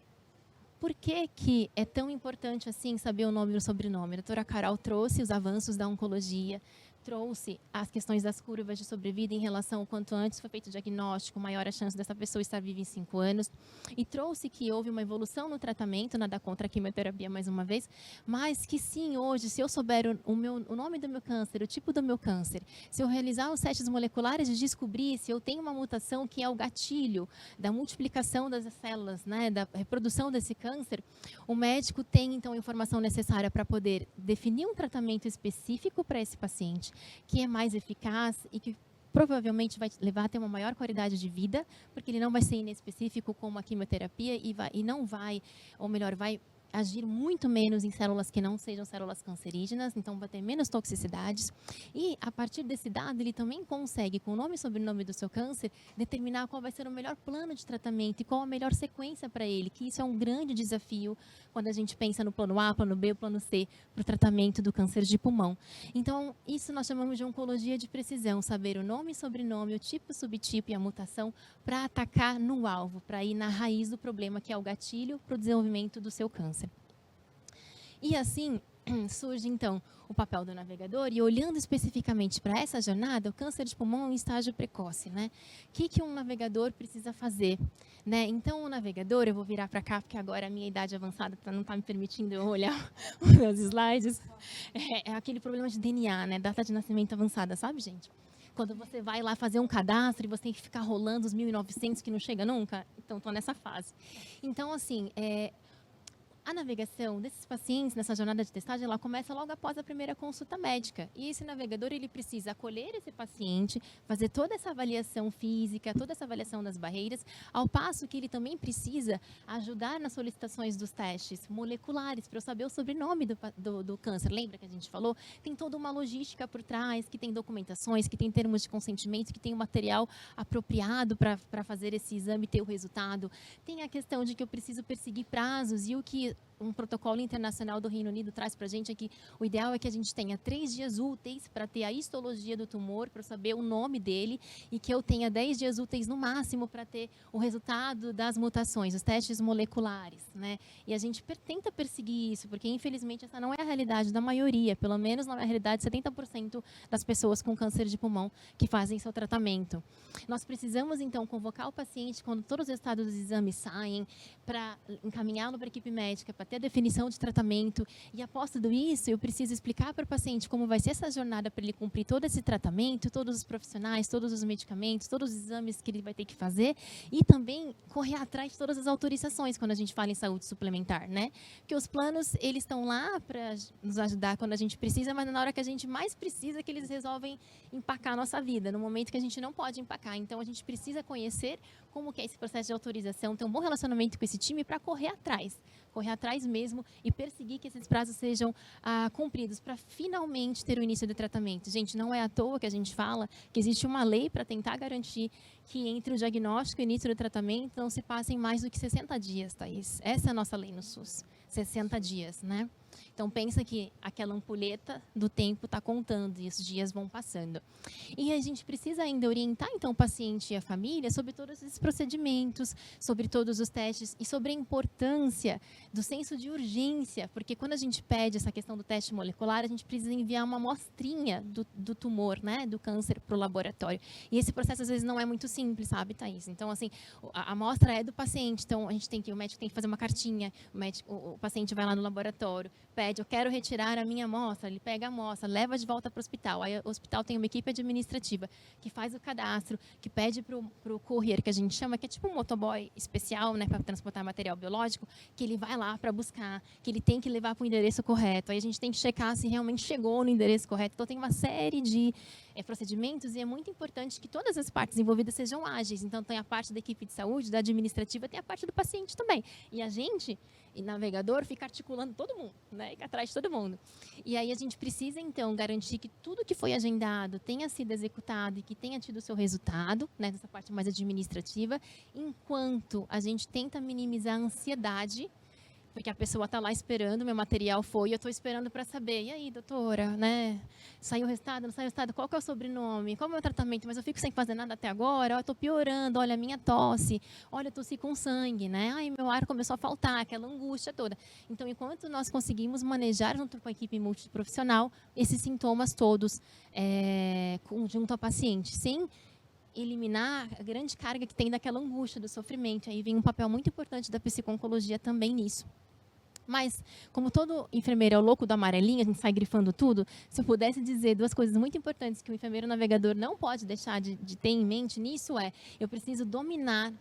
por que é tão importante assim saber o nome e o sobrenome? A doutora Carol trouxe os avanços da oncologia, trouxe as questões das curvas de sobrevida em relação ao quanto antes foi feito o diagnóstico, maior a chance dessa pessoa estar viva em 5 anos, e trouxe que houve uma evolução no tratamento, nada contra a quimioterapia mais uma vez, mas que sim, hoje, se eu souber o nome do meu câncer, o tipo do meu câncer, se eu realizar os testes moleculares e descobrir se eu tenho uma mutação que é o gatilho da multiplicação das células, né, da reprodução desse câncer, o médico tem então a informação necessária para poder definir um tratamento específico para esse paciente, que é mais eficaz e que provavelmente vai levar a ter uma maior qualidade de vida, porque ele não vai ser inespecífico como a quimioterapia e não vai, ou melhor, vai agir muito menos em células que não sejam células cancerígenas, então vai ter menos toxicidades. E, a partir desse dado, ele também consegue, com o nome e sobrenome do seu câncer, determinar qual vai ser o melhor plano de tratamento e qual a melhor sequência para ele, que isso é um grande desafio quando a gente pensa no plano A, plano B, plano C, para o tratamento do câncer de pulmão. Então, isso nós chamamos de oncologia de precisão, saber o nome e sobrenome, o tipo, subtipo e a mutação para atacar no alvo, para ir na raiz do problema, que é o gatilho para o desenvolvimento do seu câncer. E assim surge, então, o papel do navegador, e olhando especificamente para essa jornada, o câncer de pulmão é um estágio precoce, né? O que um navegador precisa fazer? Né? Então, o navegador, eu vou virar para cá, porque agora a minha idade avançada não está me permitindo eu olhar os meus slides, é aquele problema de DNA, né? Data de nascimento avançada, sabe, gente? Quando você vai lá fazer um cadastro e você tem que ficar rolando os 1.900 que não chega nunca, então estou nessa fase. Então, assim, a navegação desses pacientes nessa jornada de testagem, ela começa logo após a primeira consulta médica. E esse navegador, ele precisa acolher esse paciente, fazer toda essa avaliação física, toda essa avaliação das barreiras, ao passo que ele também precisa ajudar nas solicitações dos testes moleculares, para eu saber o sobrenome do câncer. Lembra que a gente falou? Tem toda uma logística por trás, que tem documentações, que tem termos de consentimento, que tem um material apropriado para fazer esse exame e ter o resultado. Tem a questão de que eu preciso perseguir prazos e o que um protocolo internacional do Reino Unido traz para a gente é que o ideal é que a gente tenha 3 dias úteis para ter a histologia do tumor, para saber o nome dele, e que eu tenha 10 dias úteis no máximo para ter o resultado das mutações, os testes moleculares, né? E a gente tenta perseguir isso, porque infelizmente essa não é a realidade da maioria, pelo menos não é a realidade de 70% das pessoas com câncer de pulmão que fazem seu tratamento. Nós precisamos então convocar o paciente quando todos os resultados dos exames saem, para encaminhá-lo para a equipe médica, para ter a definição de tratamento. E após tudo isso, eu preciso explicar para o paciente como vai ser essa jornada para ele cumprir todo esse tratamento, todos os profissionais, todos os medicamentos, todos os exames que ele vai ter que fazer, e também correr atrás de todas as autorizações quando a gente fala em saúde suplementar, né? Porque os planos, eles estão lá para nos ajudar quando a gente precisa, mas na hora que a gente mais precisa que eles resolvem empacar a nossa vida, no momento que a gente não pode empacar. Então, a gente precisa conhecer como que é esse processo de autorização, ter um bom relacionamento com esse time para correr atrás mesmo e perseguir que esses prazos sejam cumpridos para finalmente ter o início do tratamento. Gente, não é à toa que a gente fala que existe uma lei para tentar garantir que entre o diagnóstico e o início do tratamento não se passem mais do que 60 dias, Thaís. Essa é a nossa lei no SUS, 60 dias, né? Então, pensa que aquela ampulheta do tempo está contando e os dias vão passando. E a gente precisa ainda orientar, então, o paciente e a família sobre todos esses procedimentos, sobre todos os testes e sobre a importância do senso de urgência, porque quando a gente pede essa questão do teste molecular, a gente precisa enviar uma amostrinha do tumor, né, do câncer, para o laboratório. E esse processo, às vezes, não é muito simples, sabe, Thaís? Então, assim, a amostra é do paciente, então, o médico tem que fazer uma cartinha, o paciente vai lá no laboratório, pede, eu quero retirar a minha amostra, ele pega a amostra, leva de volta para o hospital. Aí o hospital tem uma equipe administrativa que faz o cadastro, que pede para o courier, que a gente chama, que é tipo um motoboy especial, né, para transportar material biológico, que ele vai lá para buscar, que ele tem que levar para o endereço correto. Aí a gente tem que checar se realmente chegou no endereço correto. Então, tem uma série de procedimentos e é muito importante que todas as partes envolvidas sejam ágeis. Então, tem a parte da equipe de saúde, da administrativa, tem a parte do paciente também. E a gente, e navegador, fica articulando todo mundo, né? Fica atrás de todo mundo. E aí a gente precisa, então, garantir que tudo que foi agendado tenha sido executado e que tenha tido o seu resultado, né? Nessa parte mais administrativa, enquanto a gente tenta minimizar a ansiedade, porque a pessoa está lá esperando, meu material foi, eu estou esperando para saber, e aí, doutora, né? Saiu o resultado, não saiu o resultado, qual que é o sobrenome, qual é o meu tratamento, mas eu fico sem fazer nada até agora, eu estou piorando, olha a minha tosse, olha, eu tossi com sangue, né? Ai, meu ar começou a faltar, aquela angústia toda. Então, enquanto nós conseguimos manejar junto com a equipe multiprofissional esses sintomas todos junto ao paciente, sem eliminar a grande carga que tem daquela angústia, do sofrimento. Aí vem um papel muito importante da psico-oncologia também nisso. Mas, como todo enfermeiro é o louco do amarelinho, a gente sai grifando tudo, se eu pudesse dizer 2 coisas muito importantes que o enfermeiro navegador não pode deixar de ter em mente nisso eu preciso dominar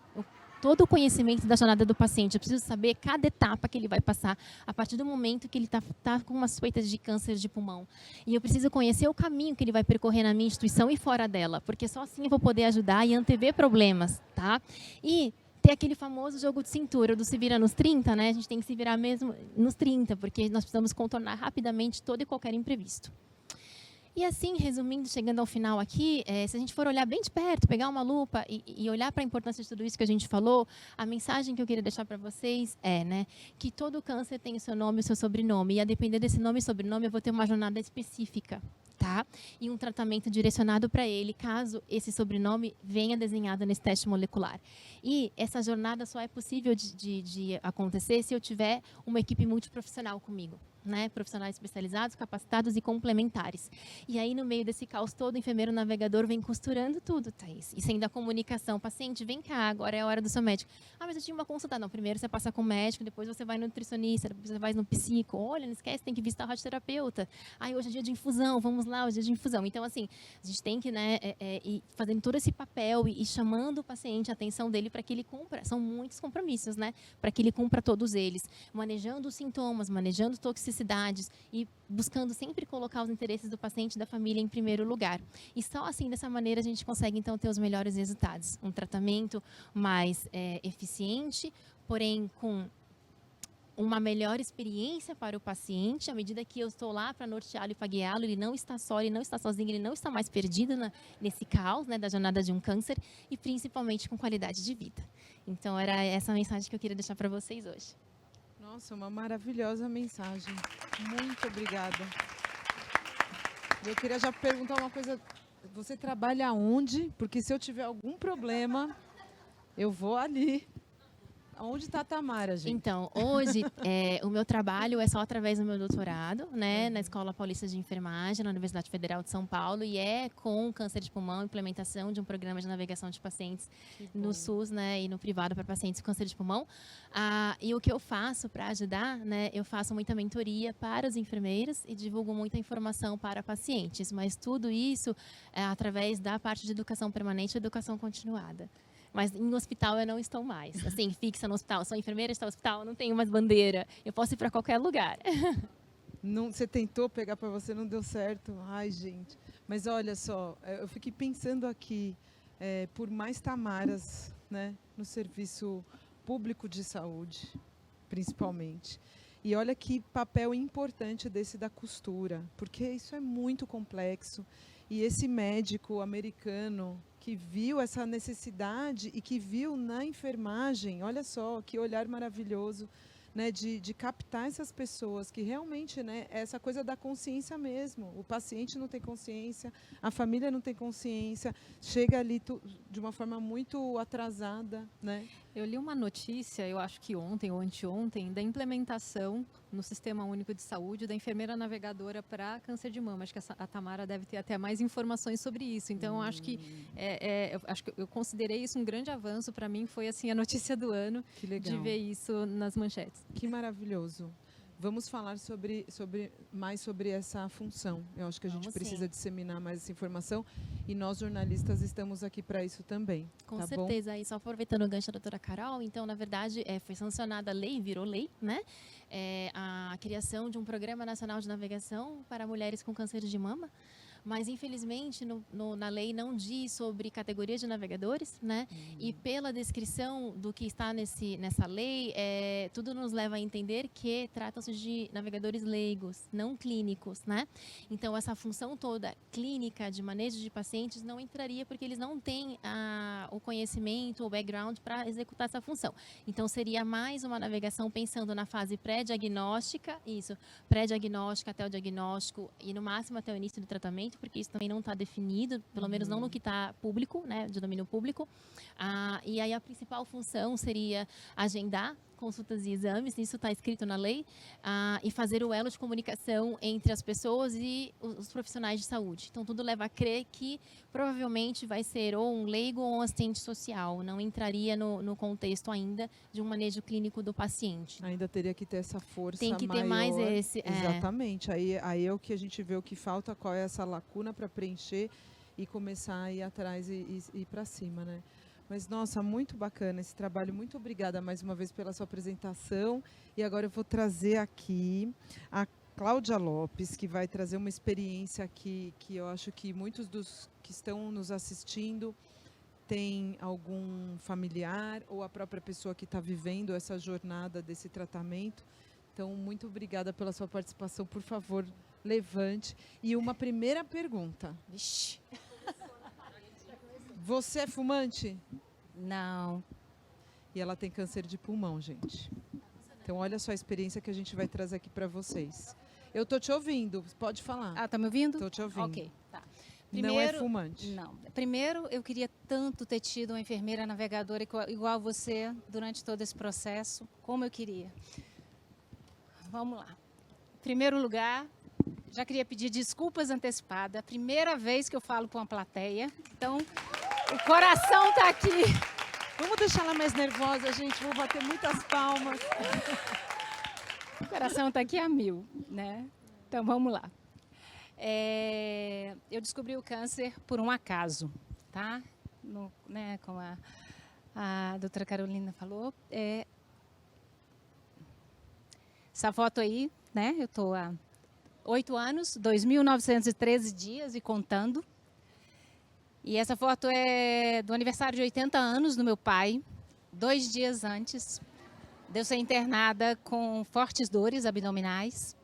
todo o conhecimento da jornada do paciente. Eu preciso saber cada etapa que ele vai passar a partir do momento que ele está com uma suspeita de câncer de pulmão. E eu preciso conhecer o caminho que ele vai percorrer na minha instituição e fora dela, porque só assim eu vou poder ajudar e antever problemas, tá? E ter aquele famoso jogo de cintura do se vira nos 30, né? A gente tem que se virar mesmo nos 30, porque nós precisamos contornar rapidamente todo e qualquer imprevisto. E assim, resumindo, chegando ao final aqui, se a gente for olhar bem de perto, pegar uma lupa e olhar para a importância de tudo isso que a gente falou, a mensagem que eu queria deixar para vocês né, que todo câncer tem o seu nome e o seu sobrenome. E a depender desse nome e sobrenome, eu vou ter uma jornada específica, tá? E um tratamento direcionado para ele, caso esse sobrenome venha desenhado nesse teste molecular. E essa jornada só é possível de acontecer se eu tiver uma equipe multiprofissional comigo, né? Profissionais especializados, capacitados e complementares. E aí, no meio desse caos todo, o enfermeiro navegador vem costurando tudo, Thaís. E sendo a comunicação, paciente, vem cá, agora é a hora do seu médico. Ah, mas eu tinha uma consulta. Não, primeiro você passa com o médico, depois você vai no nutricionista, depois você vai no psico. Olha, não esquece, tem que visitar o radioterapeuta. Ah, hoje é dia de infusão, vamos lá, hoje é dia de infusão. Então, assim, a gente tem que, né, ir fazendo todo esse papel e chamando o paciente, a atenção dele para que ele cumpra. São muitos compromissos, né? Para que ele cumpra todos eles. Manejando os sintomas, manejando toxicidades e buscando sempre colocar os interesses do paciente e da família em primeiro lugar. E só assim, dessa maneira, a gente consegue, então, ter os melhores resultados. Um tratamento mais eficiente, porém com uma melhor experiência para o paciente, à medida que eu estou lá para norteá-lo e para guiá-lo, ele não está só, ele não está sozinho, ele não está mais perdido nesse caos, né, da jornada de um câncer, e principalmente com qualidade de vida. Então, era essa a mensagem que eu queria deixar para vocês hoje. Nossa, uma maravilhosa mensagem. Muito obrigada. Eu queria já perguntar uma coisa. Você trabalha onde? Porque se eu tiver algum problema, eu vou ali. Onde está a Tamara, gente? Então, hoje, o meu trabalho é só através do meu doutorado, né, na Escola Paulista de Enfermagem, na Universidade Federal de São Paulo, e é com câncer de pulmão, implementação de um programa de navegação de pacientes no SUS, né, e no privado para pacientes com câncer de pulmão. E o que eu faço para ajudar, né, eu faço muita mentoria para os enfermeiros e divulgo muita informação para pacientes, mas tudo isso é através da parte de educação permanente e educação continuada. Mas em hospital eu não estou mais, assim, fixa no hospital. Sou enfermeira, estou no hospital, não tenho mais bandeira. Eu posso ir para qualquer lugar. Não, você tentou pegar para você, não deu certo. Ai, gente. Mas olha só, eu fiquei pensando aqui, por mais Tamaras, né, no serviço público de saúde, principalmente. E olha que papel importante desse da costura, porque isso é muito complexo. E esse médico americano que viu essa necessidade e que viu na enfermagem, olha só, que olhar maravilhoso, né, de captar essas pessoas que realmente, né, é essa coisa da consciência mesmo. O paciente não tem consciência, a família não tem consciência, chega ali de uma forma muito atrasada, né? Eu li uma notícia, eu acho que ontem ou anteontem, da implementação no Sistema Único de Saúde da enfermeira navegadora para câncer de mama. Acho que a Tamara deve ter até mais informações sobre isso. Então, eu acho que eu considerei isso um grande avanço. Para mim, foi assim a notícia do ano. Que legal. De ver isso nas manchetes. Que maravilhoso. Vamos falar mais sobre essa função. Eu acho que a gente precisa disseminar mais essa informação e nós, jornalistas, estamos aqui para isso também. Com tá certeza. Bom? E só aproveitando o gancho da doutora Carol, então, na verdade, foi sancionada a lei, virou lei, né? A criação de um Programa Nacional de Navegação para mulheres com câncer de mama. Mas, infelizmente, na lei não diz sobre categoria de navegadores, né? E pela descrição do que está nessa lei, tudo nos leva a entender que tratam-se de navegadores leigos, não clínicos, né? Então, essa função toda clínica de manejo de pacientes não entraria porque eles não têm o conhecimento, o background para executar essa função. Então, seria mais uma navegação pensando na fase pré-diagnóstica, pré-diagnóstica até o diagnóstico e, no máximo, até o início do tratamento, porque isso também não está definido, pelo menos não no que está público, né, de domínio público. E aí a principal função seria agendar consultas e exames, isso está escrito na lei, e fazer o elo de comunicação entre as pessoas e os profissionais de saúde. Então, tudo leva a crer que provavelmente vai ser ou um leigo ou um assistente social, não entraria no contexto ainda de um manejo clínico do paciente. Ainda teria que ter essa força maior. Tem que maior. ter mais esse... Exatamente. Aí é o que a gente vê o que falta, qual é essa lacuna para preencher e começar a ir atrás e ir para cima, né? Mas, nossa, muito bacana esse trabalho. Muito obrigada mais uma vez pela sua apresentação. E agora eu vou trazer aqui a Cláudia Lopes, que vai trazer uma experiência que eu acho que muitos dos que estão nos assistindo têm algum familiar ou a própria pessoa que está vivendo essa jornada desse tratamento. Então, muito obrigada pela sua participação. Por favor, levante. E uma primeira pergunta. Vixe. Você é fumante? Não. E ela tem câncer de pulmão, gente. Então, olha só a experiência que a gente vai trazer aqui para vocês. Eu tô te ouvindo, pode falar. Tá me ouvindo? Tô te ouvindo. Ok, tá. Não é fumante? Não. Primeiro, eu queria tanto ter tido uma enfermeira navegadora igual você durante todo esse processo, como eu queria. Vamos lá. Em primeiro lugar, já queria pedir desculpas antecipadas. Primeira vez que eu falo com uma plateia. Então, o coração está aqui. Vamos deixar ela mais nervosa, gente. Vou bater muitas palmas. O coração está aqui a 1000, né? Então, vamos lá. Eu descobri o câncer por um acaso, tá? Né, como a doutora Carolina falou. Essa foto aí, né? Eu estou há 8 anos, 2.913 dias e contando. E essa foto é do aniversário de 80 anos do meu pai, 2 dias antes de eu ser internada com fortes dores abdominais.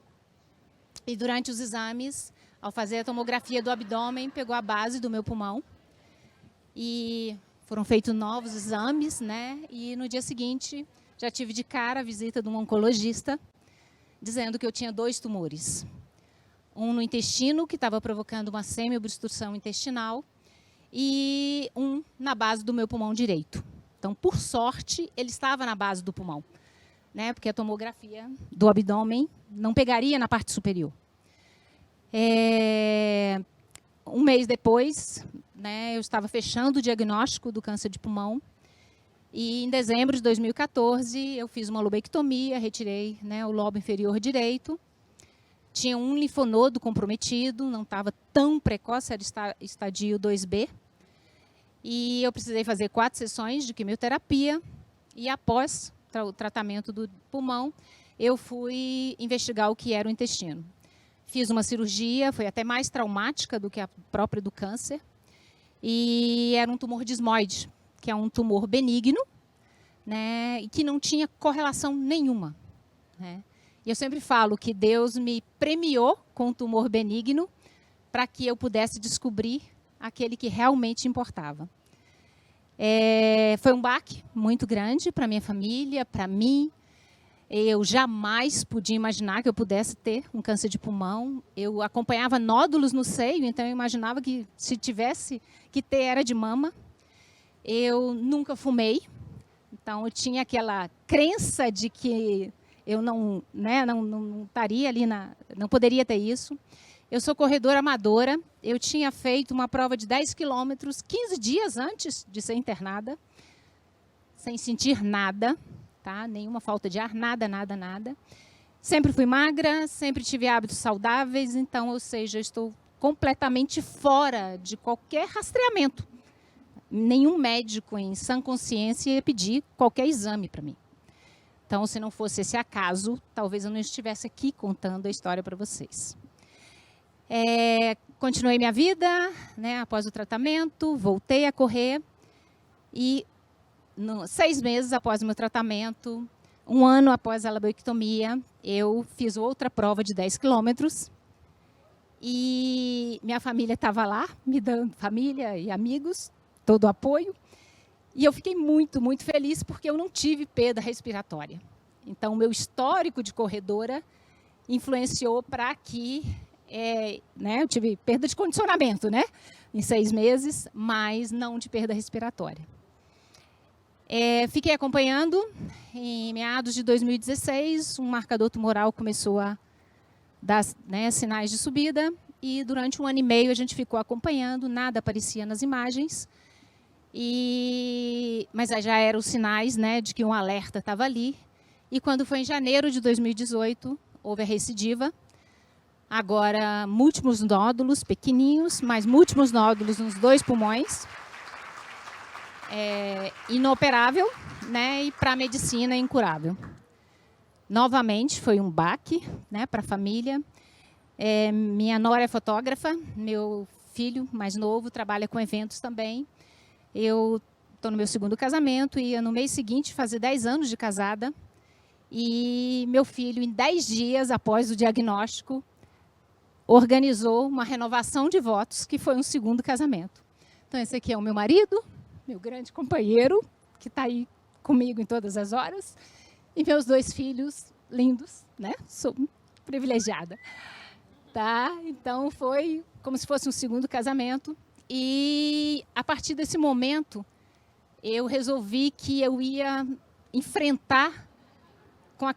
E durante os exames, ao fazer a tomografia do abdômen, pegou a base do meu pulmão. E foram feitos novos exames, né? E no dia seguinte, já tive de cara a visita de um oncologista, dizendo que eu tinha 2 tumores. Um no intestino, que estava provocando uma semi-obstrução intestinal, e um na base do meu pulmão direito. Então, por sorte, ele estava na base do pulmão, né? Porque a tomografia do abdômen não pegaria na parte superior. Um mês depois, né, eu estava fechando o diagnóstico do câncer de pulmão. E em dezembro de 2014, eu fiz uma lobectomia, retirei, né, o lobo inferior direito. Tinha um linfonodo comprometido, não estava tão precoce, era estadio 2B. E eu precisei fazer 4 sessões de quimioterapia. E após o tratamento do pulmão, eu fui investigar o que era o intestino. Fiz uma cirurgia, foi até mais traumática do que a própria do câncer. E era um tumor dismoide, que é um tumor benigno, né, e que não tinha correlação nenhuma, né? E eu sempre falo que Deus me premiou com um tumor benigno para que eu pudesse descobrir aquele que realmente importava. Foi um baque muito grande para minha família, para mim. Eu jamais podia imaginar que eu pudesse ter um câncer de pulmão. Eu acompanhava nódulos no seio, então eu imaginava que se tivesse que ter era de mama. Eu nunca fumei, então eu tinha aquela crença de que eu não estaria ali, não poderia ter isso. Eu sou corredora amadora, eu tinha feito uma prova de 10 quilômetros 15 dias antes de ser internada, sem sentir nada, tá? Nenhuma falta de ar, nada. Sempre fui magra, sempre tive hábitos saudáveis, então, ou seja, eu estou completamente fora de qualquer rastreamento. Nenhum médico em sã consciência ia pedir qualquer exame para mim. Então, se não fosse esse acaso, talvez eu não estivesse aqui contando a história para vocês. Continuei minha vida, né, após o tratamento, voltei a correr e 6 meses após o meu tratamento, 1 ano após a lobectomia, eu fiz outra prova de 10 quilômetros e minha família estava lá, me dando, família e amigos, todo o apoio. E eu fiquei muito, muito feliz porque eu não tive perda respiratória. Então, o meu histórico de corredora influenciou para que eu tive perda de condicionamento, né, em 6 meses, mas não de perda respiratória. Fiquei acompanhando. Em meados de 2016, um marcador tumoral começou a dar, né, sinais de subida. E durante 1 ano e meio a gente ficou acompanhando, nada aparecia nas imagens. Mas já eram os sinais, né, de que um alerta estava ali. E quando foi em janeiro de 2018, houve a recidiva. Agora, múltiplos nódulos, pequeninhos, mas múltiplos nódulos nos 2 pulmões. Inoperável, né, e para a medicina incurável. Novamente, foi um baque, né, para a família. Minha nora é fotógrafa, meu filho mais novo trabalha com eventos também. Eu estou no meu 2º casamento, ia no mês seguinte fazer 10 anos de casada. E meu filho, em 10 dias após o diagnóstico, organizou uma renovação de votos, que foi um 2º casamento. Então, esse aqui é o meu marido, meu grande companheiro, que está aí comigo em todas as horas. E meus 2 filhos lindos, né? Sou privilegiada. Tá? Então, foi como se fosse um 2º casamento. E, a partir desse momento, eu resolvi que eu ia enfrentar com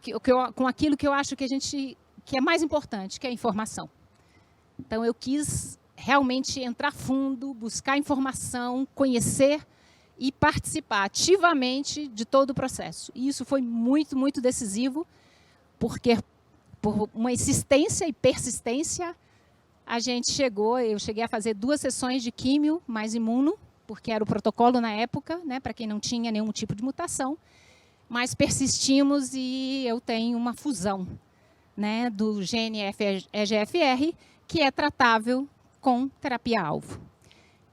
aquilo que eu acho que é mais importante, que é a informação. Então, eu quis realmente entrar fundo, buscar informação, conhecer e participar ativamente de todo o processo. E isso foi muito, muito decisivo, porque por uma insistência e persistência, eu cheguei a fazer 2 sessões de químio mais imuno, porque era o protocolo na época, né, para quem não tinha nenhum tipo de mutação, mas persistimos e eu tenho uma fusão, né, do gene EGFR, que é tratável com terapia-alvo.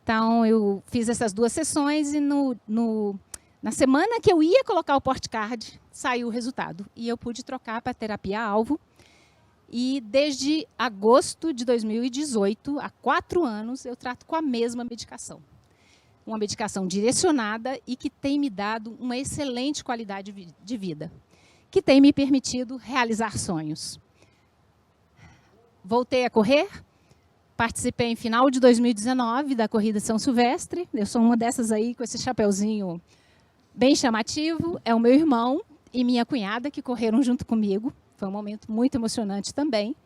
Então, eu fiz essas 2 sessões e na semana que eu ia colocar o portcard, saiu o resultado. E eu pude trocar para terapia-alvo. E desde agosto de 2018, há 4 anos, eu trato com a mesma medicação. uma medicação direcionada e que tem me dado uma excelente qualidade de vida, que tem me permitido realizar sonhos. Voltei a correr, participei em final de 2019 da Corrida São Silvestre. Eu sou uma dessas aí com esse chapeuzinho bem chamativo. É o meu irmão e minha cunhada que correram junto comigo. Foi um momento muito emocionante também.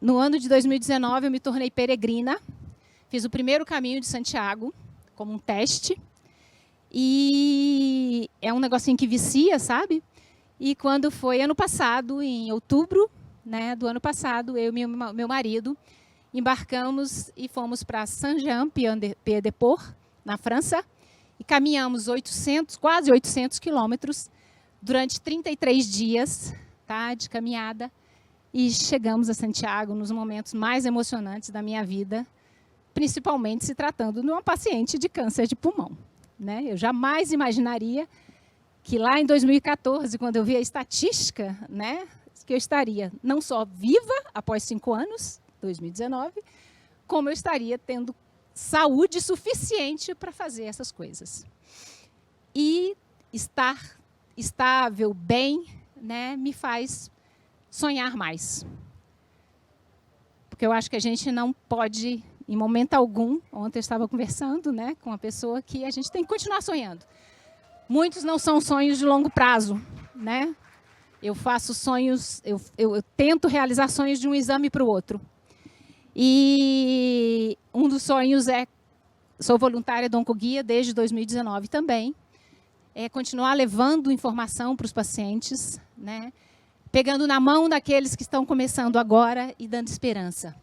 No ano de 2019, eu me tornei peregrina. Fiz o primeiro caminho de Santiago, como um teste. E é um negocinho que vicia, sabe? E quando foi ano passado, em outubro, né, do ano passado, eu e meu marido embarcamos e fomos para Saint-Jean-Pied-de-Port, na França, e caminhamos quase 800 quilômetros durante 33 dias, tá, de caminhada, e chegamos a Santiago nos momentos mais emocionantes da minha vida, principalmente se tratando de uma paciente de câncer de pulmão, né? Eu jamais imaginaria que lá em 2014, quando eu vi a estatística, né, que eu estaria não só viva após 5 anos, 2019, como eu estaria tendo saúde suficiente para fazer essas coisas. E estar estável, bem, né, me faz sonhar mais. Porque eu acho que a gente não pode, em momento algum, ontem eu estava conversando, né, com uma pessoa que a gente tem que continuar sonhando. Muitos não são sonhos de longo prazo, né? Eu faço sonhos, eu tento realizar sonhos de um exame para o outro. E um dos sonhos sou voluntária do Oncoguia desde 2019 também, é continuar levando informação para os pacientes, né? Pegando na mão daqueles que estão começando agora e dando esperança.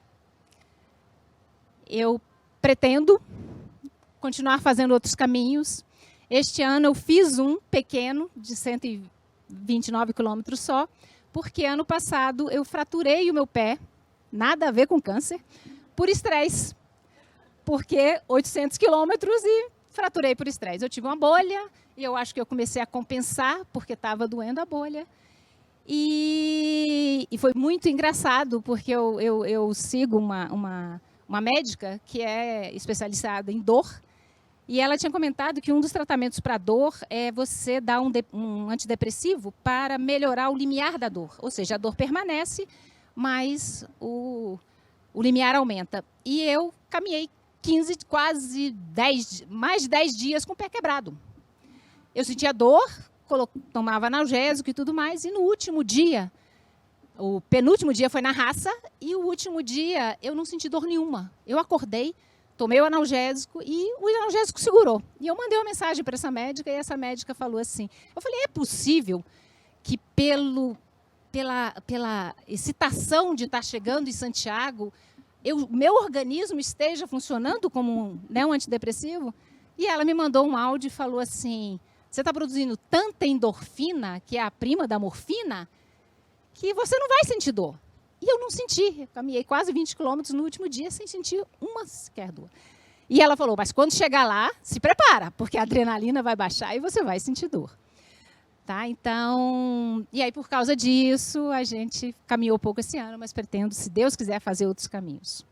Eu pretendo continuar fazendo outros caminhos. Este ano eu fiz um pequeno, de 129 quilômetros só, porque ano passado eu fraturei o meu pé, nada a ver com câncer, por estresse. Porque 800 quilômetros e fraturei por estresse. Eu tive uma bolha e eu acho que eu comecei a compensar porque estava doendo a bolha. E foi muito engraçado, porque eu sigo uma médica que é especializada em dor, e ela tinha comentado que um dos tratamentos para dor é você dar um antidepressivo para melhorar o limiar da dor. Ou seja, a dor permanece, mas o limiar aumenta. E eu caminhei mais de 10 dias com o pé quebrado. Eu sentia dor, tomava analgésico e tudo mais, e no último dia, o penúltimo dia foi na raça, e o último dia eu não senti dor nenhuma. Eu acordei, tomei o analgésico e o analgésico segurou. E eu mandei uma mensagem para essa médica, e essa médica falou assim, eu falei, é possível que pela excitação de estar chegando em Santiago, meu organismo esteja funcionando como um antidepressivo? E ela me mandou um áudio e falou assim, você está produzindo tanta endorfina, que é a prima da morfina, que você não vai sentir dor. E eu não senti. Eu caminhei quase 20 quilômetros no último dia sem sentir uma sequer dor. E ela falou, mas quando chegar lá, se prepara, porque a adrenalina vai baixar e você vai sentir dor. Tá? Então, e aí, por causa disso, a gente caminhou pouco esse ano, mas pretendo, se Deus quiser, fazer outros caminhos.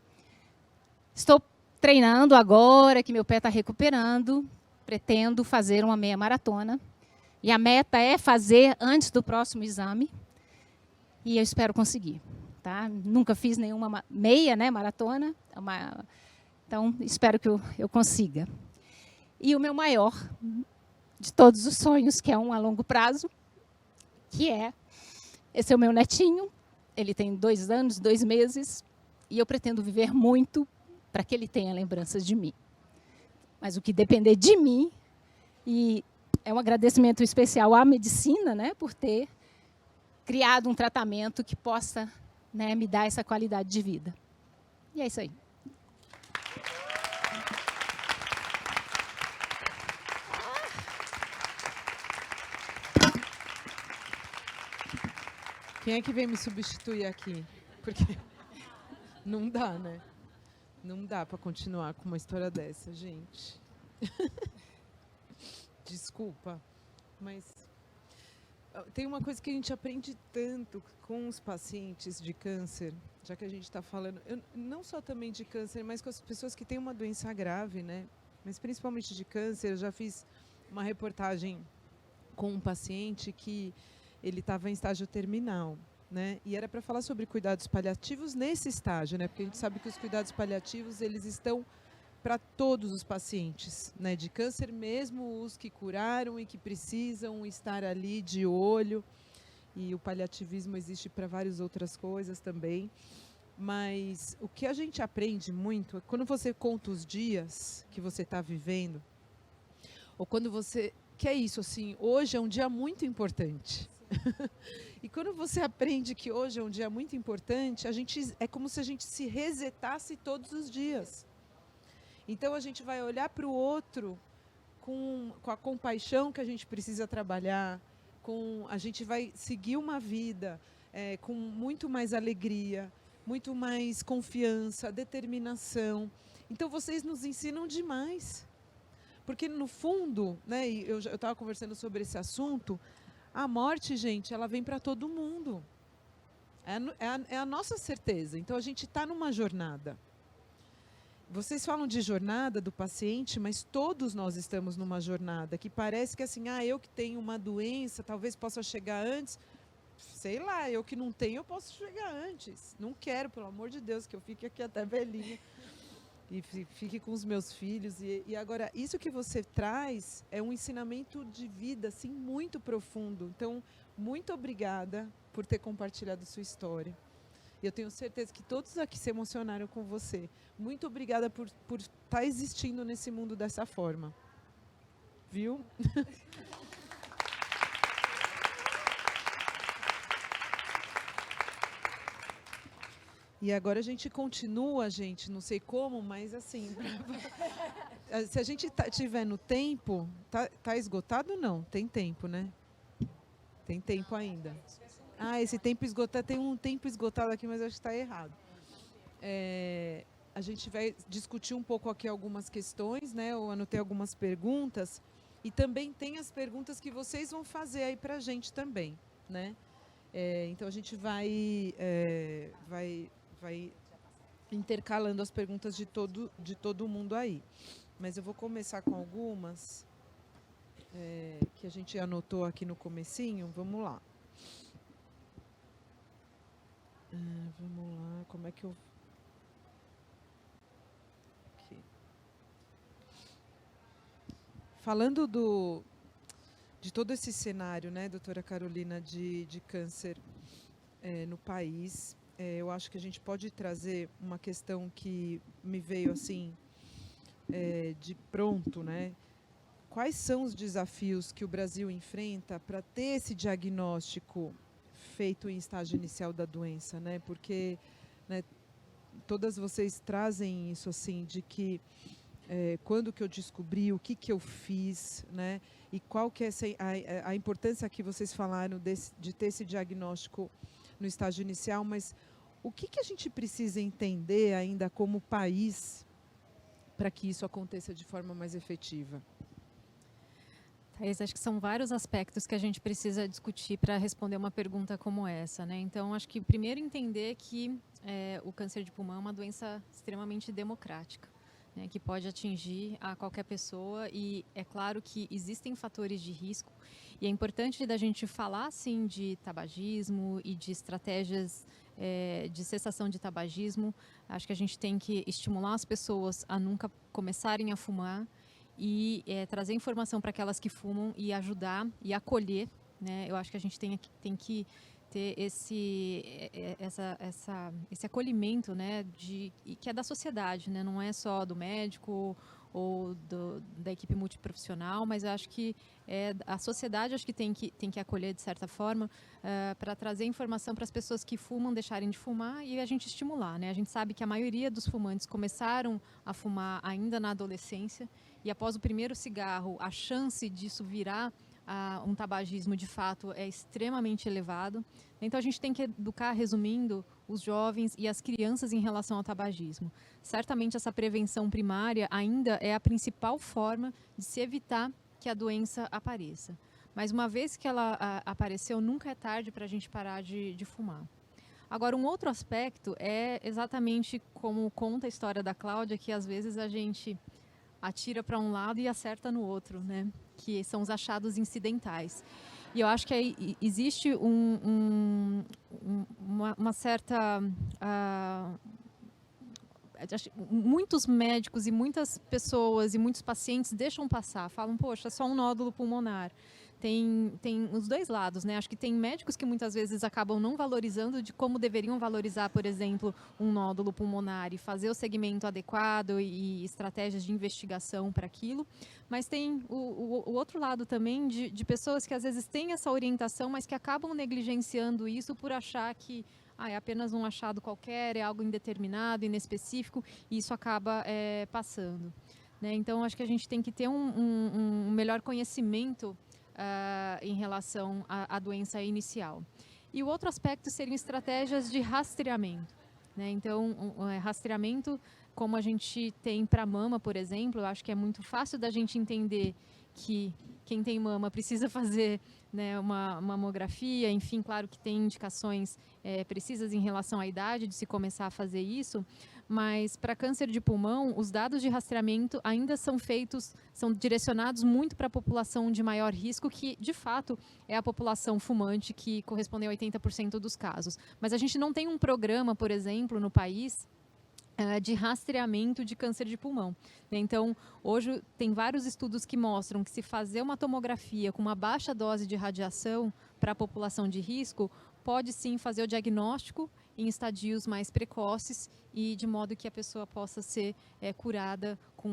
Estou treinando agora, que meu pé está recuperando, pretendo fazer uma meia maratona. E a meta é fazer antes do próximo exame. E eu espero conseguir. Tá? Nunca fiz nenhuma meia, né, maratona. Então, espero que eu consiga. E o meu maior de todos os sonhos, que é um a longo prazo, que esse é o meu netinho. Ele tem 2 anos, 2 meses. E eu pretendo viver muito para que ele tenha lembranças de mim. Mas o que depender de mim, e é um agradecimento especial à medicina, né, por ter criado um tratamento que possa, né, me dar essa qualidade de vida. E é isso aí. Quem é que vem me substituir aqui? Porque não dá, né? Não dá para continuar com uma história dessa, gente. Desculpa, mas Tem uma coisa que a gente aprende tanto com os pacientes de câncer, já que a gente está falando, não só também de câncer, mas com as pessoas que têm uma doença grave, né? Mas principalmente de câncer. Eu já fiz uma reportagem com um paciente que ele estava em estágio terminal, né? E era para falar sobre cuidados paliativos nesse estágio, né? Porque a gente sabe que os cuidados paliativos, eles estão para todos os pacientes, né, de câncer, mesmo os que curaram e que precisam estar ali de olho. E o paliativismo existe para várias outras coisas também. Mas o que a gente aprende muito é quando você conta os dias que você está vivendo, ou quando você... Que é isso, assim, hoje é um dia muito importante. E quando você aprende que hoje é um dia muito importante, é como se a gente se resetasse todos os dias. Então, a gente vai olhar para o outro com a compaixão que a gente precisa trabalhar, a gente vai seguir uma vida com muito mais alegria, muito mais confiança, determinação. Então, vocês nos ensinam demais. Porque, no fundo, né, eu estava conversando sobre esse assunto, a morte, gente, ela vem para todo mundo. É a nossa certeza. Então, a gente está numa jornada. Vocês falam de jornada do paciente, mas todos nós estamos numa jornada que parece que assim, eu que tenho uma doença, talvez possa chegar antes. Sei lá, eu que não tenho, eu posso chegar antes. Não quero, pelo amor de Deus, que eu fique aqui até velhinha e fique com os meus filhos. E agora, isso que você traz é um ensinamento de vida assim, muito profundo. Então, muito obrigada por ter compartilhado sua história. Eu tenho certeza que todos aqui se emocionaram com você. Muito obrigada por estar existindo nesse mundo dessa forma. Viu? E agora a gente continua, gente, não sei como, mas assim... Se a gente tiver no tempo... Tá esgotado ou não? Tem tempo, né? Tem tempo ainda. Esse tempo esgotado, tem um tempo esgotado aqui, mas acho que está errado. A gente vai discutir um pouco aqui algumas questões, né? Eu anotei algumas perguntas e também tem as perguntas que vocês vão fazer aí para a gente também, né? Então a gente vai intercalando as perguntas de todo mundo aí. Mas eu vou começar com algumas que a gente anotou aqui no comecinho. Vamos lá. Vamos lá, como é que eu... Aqui. Falando de todo esse cenário, né, doutora Carolina, de câncer no país, eu acho que a gente pode trazer uma questão que me veio assim, de pronto, né? Quais são os desafios que o Brasil enfrenta para ter esse diagnóstico feito em estágio inicial da doença, né? Porque, né, todas vocês trazem isso assim, de que quando que eu descobri, o que eu fiz, né? E qual que é a importância que vocês falaram de ter esse diagnóstico no estágio inicial, mas o que a gente precisa entender ainda como país para que isso aconteça de forma mais efetiva? Thaís, acho que são vários aspectos que a gente precisa discutir para responder uma pergunta como essa, né? Então, acho que primeiro entender que o câncer de pulmão é uma doença extremamente democrática, né? Que pode atingir a qualquer pessoa e é claro que existem fatores de risco e é importante da gente falar, sim, de tabagismo e de estratégias de cessação de tabagismo. Acho que a gente tem que estimular as pessoas a nunca começarem a fumar e trazer informação para aquelas que fumam e ajudar e acolher, né? Eu acho que a gente tem que ter esse acolhimento, né, que é da sociedade, né? Não é só do médico ou da equipe multiprofissional, mas eu acho que a sociedade acho que tem que acolher de certa forma para trazer informação para as pessoas que fumam deixarem de fumar e a gente estimular, né? A gente sabe que a maioria dos fumantes começaram a fumar ainda na adolescência e após o primeiro cigarro a chance disso virar um tabagismo de fato é extremamente elevado. Então a gente tem que educar, resumindo, os jovens e as crianças em relação ao tabagismo. Certamente essa prevenção primária ainda é a principal forma de se evitar que a doença apareça. Mas uma vez que ela apareceu, nunca é tarde para a gente parar de fumar. Agora, um outro aspecto é exatamente como conta a história da Cláudia, que às vezes a gente atira para um lado e acerta no outro, né? Que são os achados incidentais. E eu acho que aí existe uma certa... muitos médicos e muitas pessoas e muitos pacientes deixam passar, falam, poxa, é só um nódulo pulmonar. Tem os dois lados, né? Acho que tem médicos que muitas vezes acabam não valorizando de como deveriam valorizar, por exemplo, um nódulo pulmonar e fazer o segmento adequado e estratégias de investigação para aquilo. Mas tem o outro lado também de pessoas que às vezes têm essa orientação, mas que acabam negligenciando isso por achar que é apenas um achado qualquer, é algo indeterminado, inespecífico, e isso acaba passando. Né? Então, acho que a gente tem que ter um melhor conhecimento em relação à doença inicial. E o outro aspecto seriam estratégias de rastreamento. Né? Então, rastreamento, como a gente tem para mama, por exemplo, eu acho que é muito fácil da gente entender que quem tem mama precisa fazer, né, uma mamografia, enfim, claro que tem indicações precisas em relação à idade de se começar a fazer isso, mas para câncer de pulmão, os dados de rastreamento ainda são direcionados muito para a população de maior risco, que de fato é a população fumante, que corresponde a 80% dos casos. Mas a gente não tem um programa, por exemplo, no país, de rastreamento de câncer de pulmão. Então, hoje tem vários estudos que mostram que se fazer uma tomografia com uma baixa dose de radiação para a população de risco, pode sim fazer o diagnóstico em estadios mais precoces e de modo que a pessoa possa ser curada com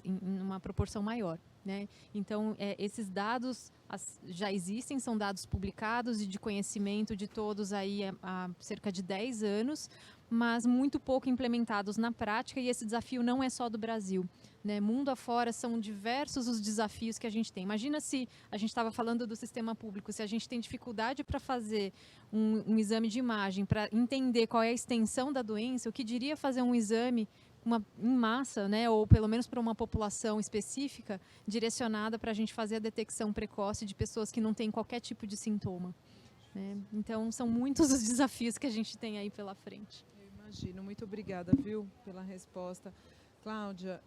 em uma proporção maior. Né? Então, esses dados já existem, são dados publicados e de conhecimento de todos aí há cerca de 10 anos, mas muito pouco implementados na prática, e esse desafio não é só do Brasil. Né? Mundo afora são diversos os desafios que a gente tem. Imagina se a gente estava falando do sistema público, se a gente tem dificuldade para fazer um exame de imagem, para entender qual é a extensão da doença, o que diria fazer um exame em massa, né, ou pelo menos para uma população específica, direcionada para a gente fazer a detecção precoce de pessoas que não têm qualquer tipo de sintoma. Né? Então, são muitos os desafios que a gente tem aí pela frente. Eu imagino. Muito obrigada, viu, pela resposta. Cláudia,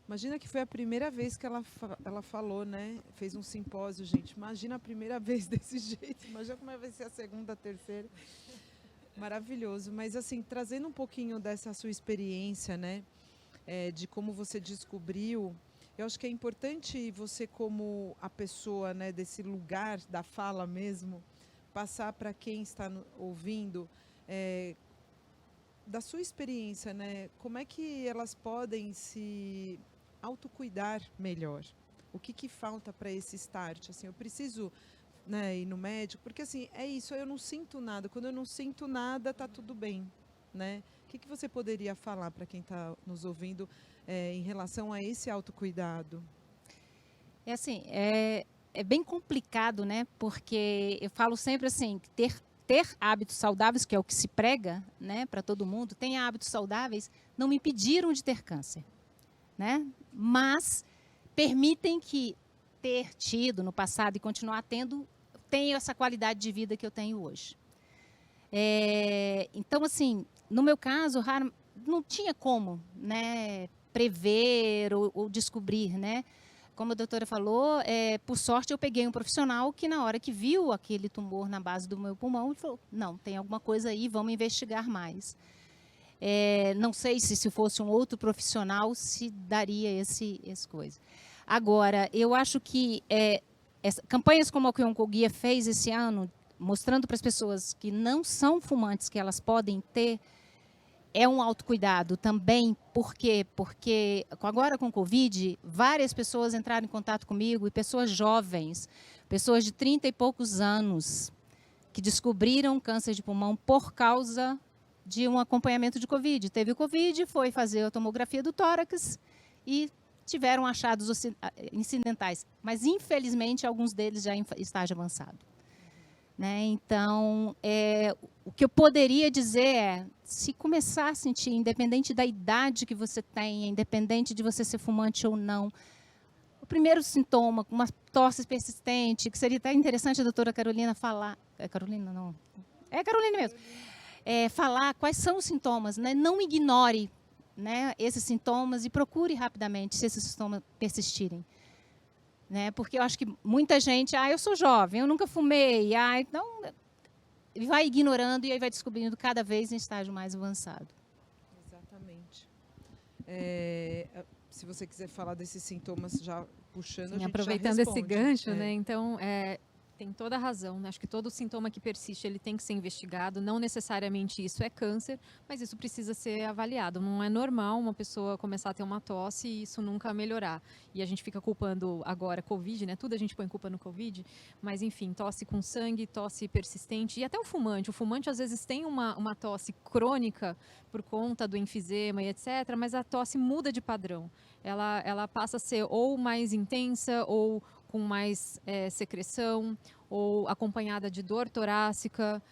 imagina que foi a primeira vez que ela falou, né? Fez um simpósio, gente. Imagina a primeira vez desse jeito. Imagina como vai ser a segunda, a terceira. Maravilhoso, mas assim, trazendo um pouquinho dessa sua experiência, né, de como você descobriu, eu acho que é importante você, como a pessoa, né, desse lugar da fala mesmo, passar para quem está ouvindo, da sua experiência, né, como é que elas podem se autocuidar melhor? O que falta para esse start? Assim, eu preciso... Né, ir no médico, porque assim, é isso, eu não sinto nada. Quando eu não sinto nada, tá tudo bem, né? O que você poderia falar para quem está nos ouvindo em relação a esse autocuidado? É assim, é bem complicado, né? Porque eu falo sempre assim, ter hábitos saudáveis, que é o que se prega, né, para todo mundo, tem hábitos saudáveis, não me impediram de ter câncer, né? Mas permitem que ter tido no passado e continuar tendo, tenho essa qualidade de vida que eu tenho hoje. Então, assim, no meu caso, não tinha como, né, prever ou descobrir, né? Como a doutora falou, por sorte eu peguei um profissional que na hora que viu aquele tumor na base do meu pulmão, ele falou, não, tem alguma coisa aí, vamos investigar mais. Não sei se fosse um outro profissional, se daria esse coisa. Agora, eu acho que campanhas como a que o Oncoguia fez esse ano, mostrando para as pessoas que não são fumantes, que elas podem ter, é um autocuidado também. Por quê? Porque agora com o Covid, várias pessoas entraram em contato comigo, e pessoas jovens, pessoas de 30 e poucos anos, que descobriram câncer de pulmão por causa de um acompanhamento de Covid. Teve o Covid, foi fazer a tomografia do tórax e tiveram achados incidentais, mas infelizmente alguns deles já em estágio avançado. Né? Então, o que eu poderia dizer é, se começar a sentir, independente da idade que você tenha, independente de você ser fumante ou não, o primeiro sintoma, uma tosse persistente, que seria até interessante a doutora Carolina falar. É Carolina, não. É Carolina mesmo. Falar quais são os sintomas, né? Não ignore, né, esses sintomas e procure rapidamente se esses sintomas persistirem. Né? Porque eu acho que muita gente, eu sou jovem, eu nunca fumei, então vai ignorando e aí vai descobrindo cada vez em estágio mais avançado. Exatamente. Se você quiser falar desses sintomas já puxando, Sim, a gente aproveitando já esse responde. gancho, né? Então, tem toda a razão, né? Acho que todo sintoma que persiste, ele tem que ser investigado. Não necessariamente isso é câncer, mas isso precisa ser avaliado. Não é normal uma pessoa começar a ter uma tosse e isso nunca melhorar. E a gente fica culpando agora Covid, né? Tudo a gente põe culpa no Covid. Mas, enfim, tosse com sangue, tosse persistente. E até o fumante. O fumante, às vezes, tem uma tosse crônica por conta do enfisema e etc. Mas a tosse muda de padrão. Ela passa a ser ou mais intensa ou com mais secreção, ou acompanhada de dor torácica.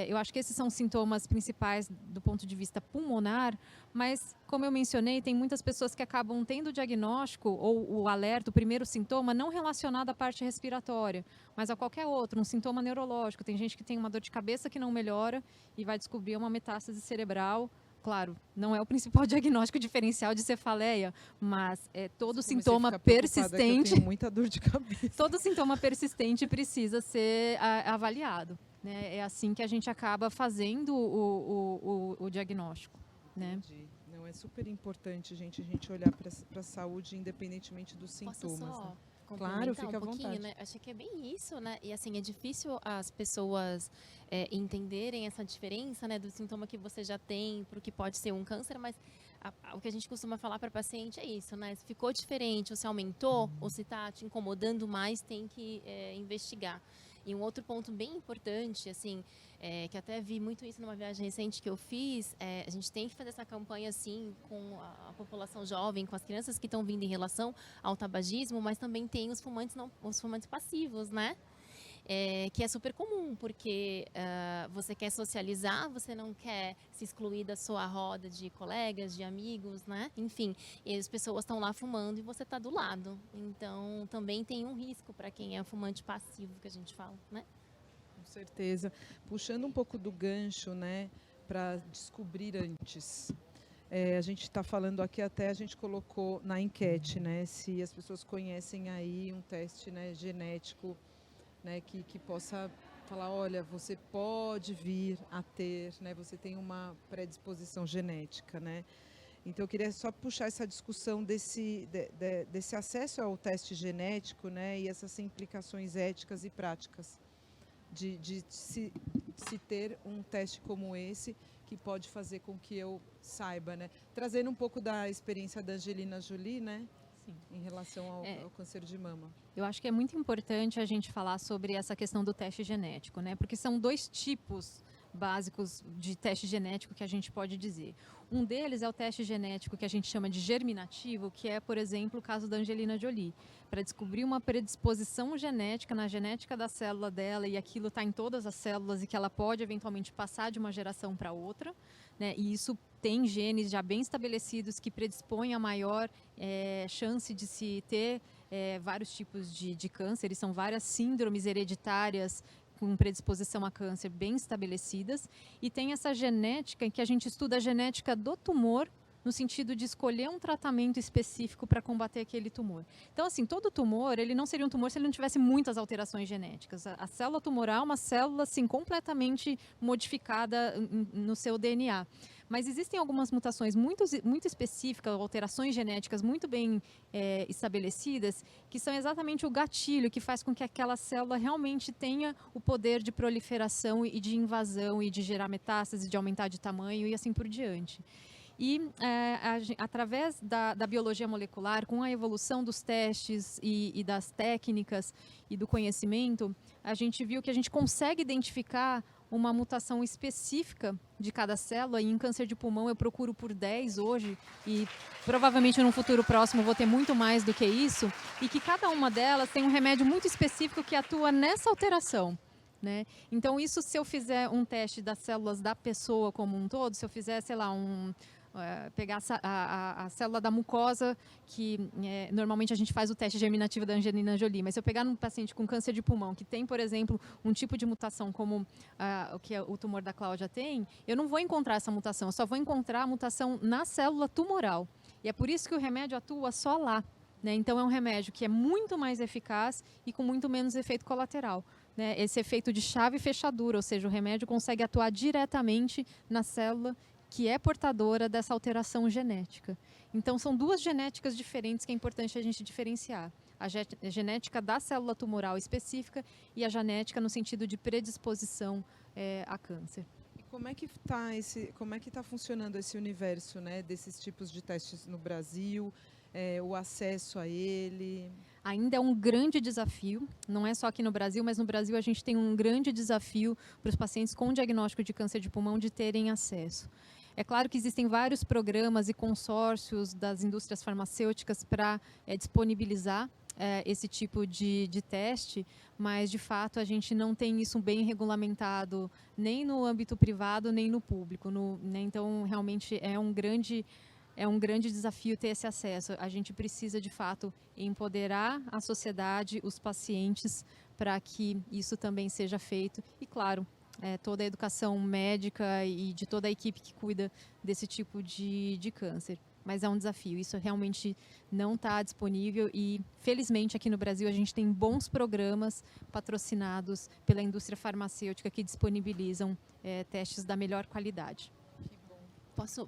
Eu acho que esses são os sintomas principais do ponto de vista pulmonar, mas, como eu mencionei, tem muitas pessoas que acabam tendo o diagnóstico ou o alerta, o primeiro sintoma, não relacionado à parte respiratória, mas a qualquer outro, um sintoma neurológico. Tem gente que tem uma dor de cabeça que não melhora e vai descobrir uma metástase cerebral. Claro, não é o principal diagnóstico diferencial de cefaleia, mas todo sintoma persistente. Eu tenho muita dor de cabeça. Todo sintoma persistente precisa ser avaliado. Né? É assim que a gente acaba fazendo o diagnóstico. Entendi. Né? Não, é super importante, a gente olhar para a saúde independentemente dos sintomas. Posso só né? Claro, fica à vontade. Né? Acho que é bem isso, né? E assim, é difícil as pessoas entenderem essa diferença, né, do sintoma que você já tem para o que pode ser um câncer, mas o que a gente costuma falar para paciente é isso, né? Se ficou diferente, ou se aumentou, ou se está te incomodando mais, tem que investigar. E um outro ponto bem importante, assim, que até vi muito isso numa viagem recente que eu fiz, a gente tem que fazer essa campanha, assim, com a população jovem, com as crianças que estão vindo em relação ao tabagismo, mas também tem os fumantes passivos, né? Que é super comum, porque você quer socializar, você não quer se excluir da sua roda de colegas, de amigos, né? Enfim, e as pessoas estão lá fumando e você está do lado. Então, também tem um risco para quem é fumante passivo, que a gente fala, né? Com certeza. Puxando um pouco do gancho, né, para descobrir antes. A gente está falando aqui, até a gente colocou na enquete, né, se as pessoas conhecem aí um teste, né, genético, né, que possa falar, olha, você pode vir a ter, né, você tem uma predisposição genética, né? Então eu queria só puxar essa discussão desse acesso ao teste genético, né, e essas implicações éticas e práticas de se ter um teste como esse que pode fazer com que eu saiba, né? Trazendo um pouco da experiência da Angelina Jolie, né? Sim. Em relação ao câncer de mama. Eu acho que é muito importante a gente falar sobre essa questão do teste genético, né? Porque são dois tipos básicos de teste genético que a gente pode dizer. Um deles é o teste genético que a gente chama de germinativo, que é, por exemplo, o caso da Angelina Jolie, para descobrir uma predisposição genética na genética da célula dela, e aquilo está em todas as células e que ela pode eventualmente passar de uma geração para outra, né? E isso tem genes já bem estabelecidos que predispõem a maior chance de se ter vários tipos de câncer, e são várias síndromes hereditárias com predisposição a câncer bem estabelecidas, e tem essa genética em que a gente estuda a genética do tumor no sentido de escolher um tratamento específico para combater aquele tumor. Então, assim, todo tumor, ele não seria um tumor se ele não tivesse muitas alterações genéticas. A célula tumoral é uma célula, assim, completamente modificada no seu DNA. Mas existem algumas mutações muito específicas, alterações genéticas muito bem estabelecidas, que são exatamente o gatilho que faz com que aquela célula realmente tenha o poder de proliferação e de invasão e de gerar metástase, de aumentar de tamanho e assim por diante. E através da biologia molecular, com a evolução dos testes e das técnicas e do conhecimento, a gente viu que a gente consegue identificar uma mutação específica de cada célula, e em câncer de pulmão eu procuro por 10 hoje, e provavelmente no futuro próximo vou ter muito mais do que isso, e que cada uma delas tem um remédio muito específico que atua nessa alteração. Né? Então, isso, se eu fizer um teste das células da pessoa como um todo, se eu fizer, sei lá, pegar a célula da mucosa, que normalmente a gente faz o teste germinativo da Angelina Jolie, mas se eu pegar um paciente com câncer de pulmão, que tem, por exemplo, um tipo de mutação como o que o tumor da Cláudia tem, eu não vou encontrar essa mutação, eu só vou encontrar a mutação na célula tumoral. E é por isso que o remédio atua só lá. Né? Então, é um remédio que é muito mais eficaz e com muito menos efeito colateral. Né? Esse efeito de chave e fechadura, ou seja, o remédio consegue atuar diretamente na célula que é portadora dessa alteração genética. Então, são duas genéticas diferentes que é importante a gente diferenciar. A genética da célula tumoral específica e a genética no sentido de predisposição a câncer. E como é que está funcionando esse universo, né, desses tipos de testes no Brasil? O acesso a ele? Ainda é um grande desafio, não é só aqui no Brasil, mas no Brasil a gente tem um grande desafio para os pacientes com diagnóstico de câncer de pulmão de terem acesso. É claro que existem vários programas e consórcios das indústrias farmacêuticas para disponibilizar esse tipo de teste, mas de fato a gente não tem isso bem regulamentado nem no âmbito privado nem no público. Né? Então realmente é um grande desafio ter esse acesso. A gente precisa, de fato, empoderar a sociedade, os pacientes, para que isso também seja feito. E, claro, toda a educação médica e de toda a equipe que cuida desse tipo de câncer. Mas é um desafio, isso realmente não está disponível e, felizmente, aqui no Brasil a gente tem bons programas patrocinados pela indústria farmacêutica que disponibilizam testes da melhor qualidade.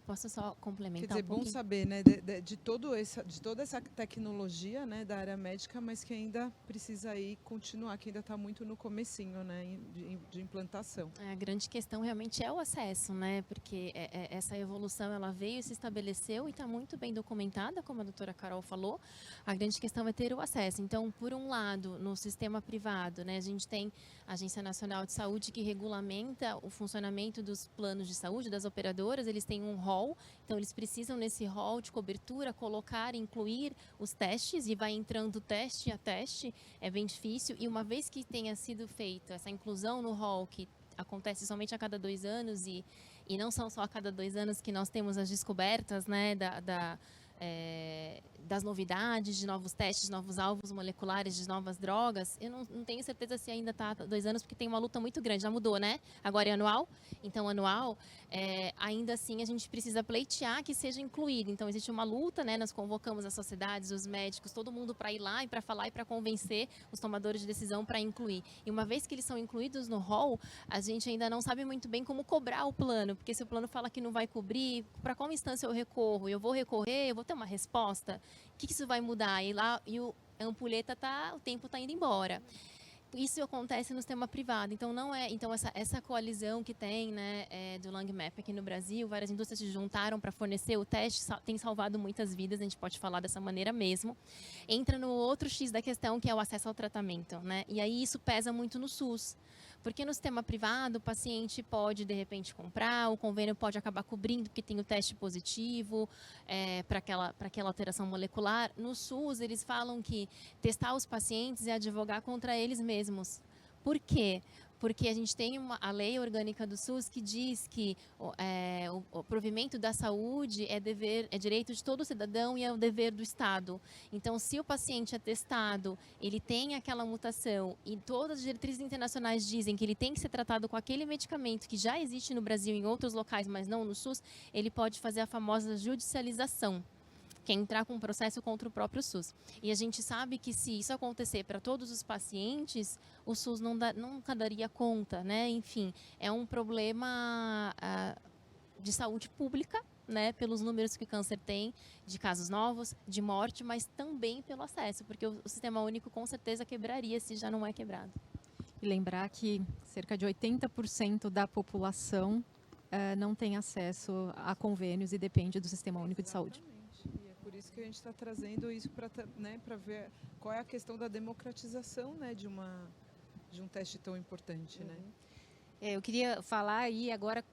Posso só complementar? Quer dizer, bom saber, né, de toda essa tecnologia, né, da área médica, mas que ainda precisa aí continuar, que ainda está muito no comecinho, né, de implantação. A grande questão realmente é o acesso, né, porque essa evolução ela veio, se estabeleceu e está muito bem documentada, como a doutora Carol falou. A grande questão é ter o acesso. Então, por um lado, no sistema privado, né, a gente tem a Agência Nacional de Saúde que regulamenta o funcionamento dos planos de saúde, das operadoras. Eles têm um rol, então eles precisam nesse rol de cobertura colocar, incluir os testes e vai entrando teste a teste, é bem difícil. E uma vez que tenha sido feita essa inclusão no rol, que acontece somente a cada 2 anos e não são só a cada 2 anos que nós temos as descobertas, né, das novidades, de novos testes, novos alvos moleculares, de novas drogas. Eu não tenho certeza se ainda está há 2 anos, porque tem uma luta muito grande. Já mudou, né? Agora é anual. Então, anual, ainda assim, a gente precisa pleitear que seja incluído. Então, existe uma luta, né? Nós convocamos as sociedades, os médicos, todo mundo para ir lá e para falar e para convencer os tomadores de decisão para incluir. E uma vez que eles são incluídos no rol, a gente ainda não sabe muito bem como cobrar o plano, porque se o plano fala que não vai cobrir, para qual instância eu recorro? Eu vou recorrer? Eu vou ter uma resposta? O que isso vai mudar? E lá a ampulheta o tempo está indo embora. Isso acontece no sistema privado, então não é. Então essa coalizão que tem, né, do LungMap aqui no Brasil, várias indústrias se juntaram para fornecer o teste, tem salvado muitas vidas. A gente pode falar dessa maneira mesmo. Entra no outro X da questão, que é o acesso ao tratamento, né? E aí isso pesa muito no SUS. Porque no sistema privado, o paciente pode, de repente, comprar, o convênio pode acabar cobrindo, porque tem o teste positivo para aquela alteração molecular. No SUS, eles falam que testar os pacientes é advogar contra eles mesmos. Por quê? Porque a gente tem a lei orgânica do SUS que diz que o provimento da saúde é direito de todo cidadão e é o dever do Estado. Então, se o paciente é testado, ele tem aquela mutação e todas as diretrizes internacionais dizem que ele tem que ser tratado com aquele medicamento que já existe no Brasil em outros locais, mas não no SUS, ele pode fazer a famosa judicialização, que é entrar com um processo contra o próprio SUS. E a gente sabe que se isso acontecer para todos os pacientes, o SUS nunca daria conta, né? Enfim, é um problema de saúde pública, né? Pelos números que o câncer tem, de casos novos, de morte, mas também pelo acesso, porque o Sistema Único com certeza quebraria se já não é quebrado. E lembrar que cerca de 80% da população não tem acesso a convênios e depende do Sistema Único de Saúde. Por isso que a gente está trazendo isso para, né, para ver qual é a questão da democratização, né, de um teste tão importante, né? Eu queria falar aí agora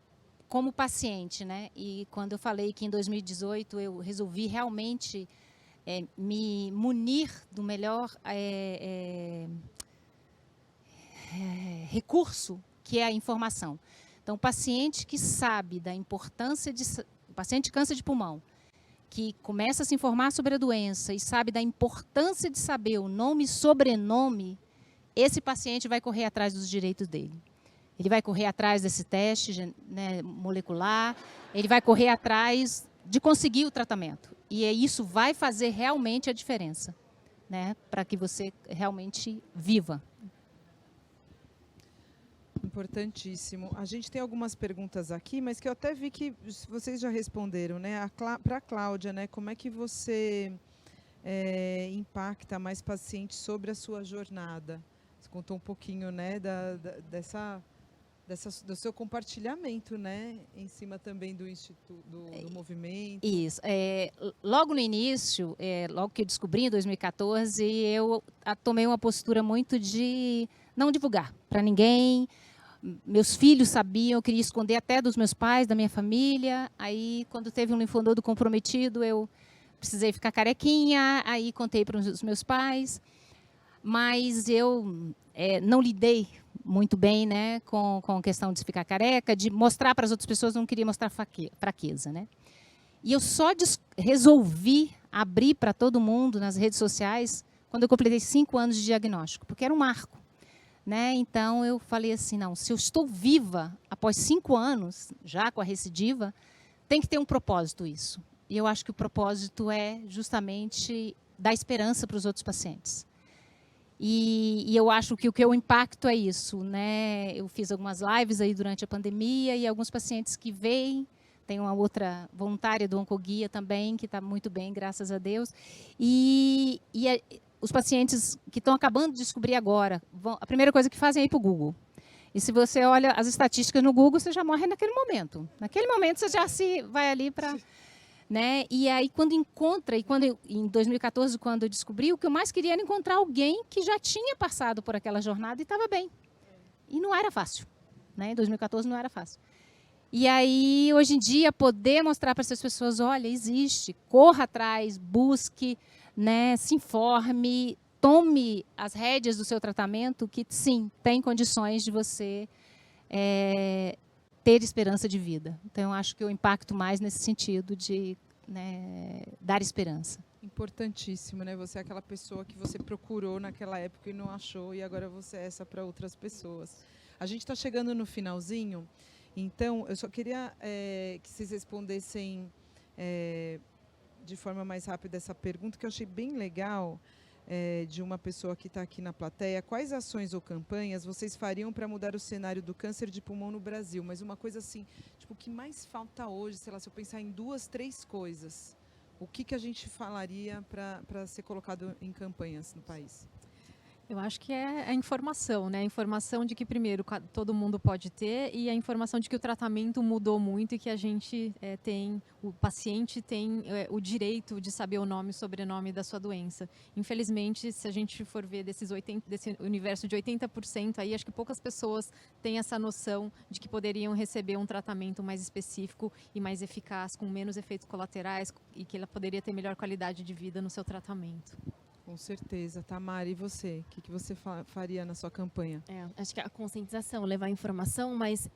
como paciente, né? E quando eu falei que em 2018 eu resolvi realmente me munir do melhor recurso, que é a informação. Então, o paciente que sabe da importância paciente de câncer de pulmão, que começa a se informar sobre a doença e sabe da importância de saber o nome e sobrenome, esse paciente vai correr atrás dos direitos dele. Ele vai correr atrás desse teste, né, molecular, ele vai correr atrás de conseguir o tratamento. E isso vai fazer realmente a diferença, né, para que você realmente viva. Importantíssimo. A gente tem algumas perguntas aqui, mas que eu até vi que vocês já responderam, né? Para a Cláudia, né? Como é que você impacta mais pacientes sobre a sua jornada? Você contou um pouquinho, né, do seu compartilhamento, né, em cima também do instituto, do movimento. Isso. Logo no início, logo que eu descobri em 2014, eu tomei uma postura muito de não divulgar para ninguém. Meus filhos sabiam, eu queria esconder até dos meus pais, da minha família. Aí, quando teve um linfonodo comprometido, eu precisei ficar carequinha. Aí, contei para os meus pais. Mas eu não lidei muito bem, né, com a questão de ficar careca, de mostrar para as outras pessoas, não queria mostrar fraqueza, né? E eu só resolvi abrir para todo mundo nas redes sociais quando eu completei 5 anos de diagnóstico, porque era um marco, né? Então eu falei assim, não, se eu estou viva após 5 anos, já com a recidiva, tem que ter um propósito isso. E eu acho que o propósito é justamente dar esperança para os outros pacientes. E eu acho que o impacto é isso, né? Eu fiz algumas lives aí durante a pandemia e alguns pacientes que vêm, tem uma outra voluntária do Oncoguia também, que está muito bem, graças a Deus. Os pacientes que estão acabando de descobrir agora, a primeira coisa que fazem é ir para o Google. E se você olha as estatísticas no Google, você já morre naquele momento. Naquele momento você já vai ali para... Né? E aí, quando encontra, em 2014, quando eu descobri, o que eu mais queria era encontrar alguém que já tinha passado por aquela jornada e estava bem. E não era fácil. Né? Em 2014 não era fácil. E aí, hoje em dia, poder mostrar para essas pessoas, olha, existe, corra atrás, busque, né? Se informe, tome as rédeas do seu tratamento, que sim, tem condições de você ter esperança de vida. Então, eu acho que eu impacto mais nesse sentido de, né, dar esperança. Importantíssimo, né? Você é aquela pessoa que você procurou naquela época e não achou, e agora você é essa para outras pessoas. A gente está chegando no finalzinho, então eu só queria que vocês respondessem de forma mais rápida essa pergunta, que eu achei bem legal, de uma pessoa que está aqui na plateia. Quais ações ou campanhas vocês fariam para mudar o cenário do câncer de pulmão no Brasil? Mas uma coisa assim, tipo, o que mais falta hoje, sei lá, se eu pensar em 2, 3 coisas, o que a gente falaria para ser colocado em campanhas no país? Eu acho que é a informação, né? A informação de que, primeiro, todo mundo pode ter, e a informação de que o tratamento mudou muito e que a gente o paciente tem o direito de saber o nome e sobrenome da sua doença. Infelizmente, se a gente for ver desse universo de 80%, aí acho que poucas pessoas têm essa noção de que poderiam receber um tratamento mais específico e mais eficaz, com menos efeitos colaterais, e que ela poderia ter melhor qualidade de vida no seu tratamento. Com certeza. Tamara, e você? O que você faria na sua campanha? Acho que a conscientização, levar informação, mas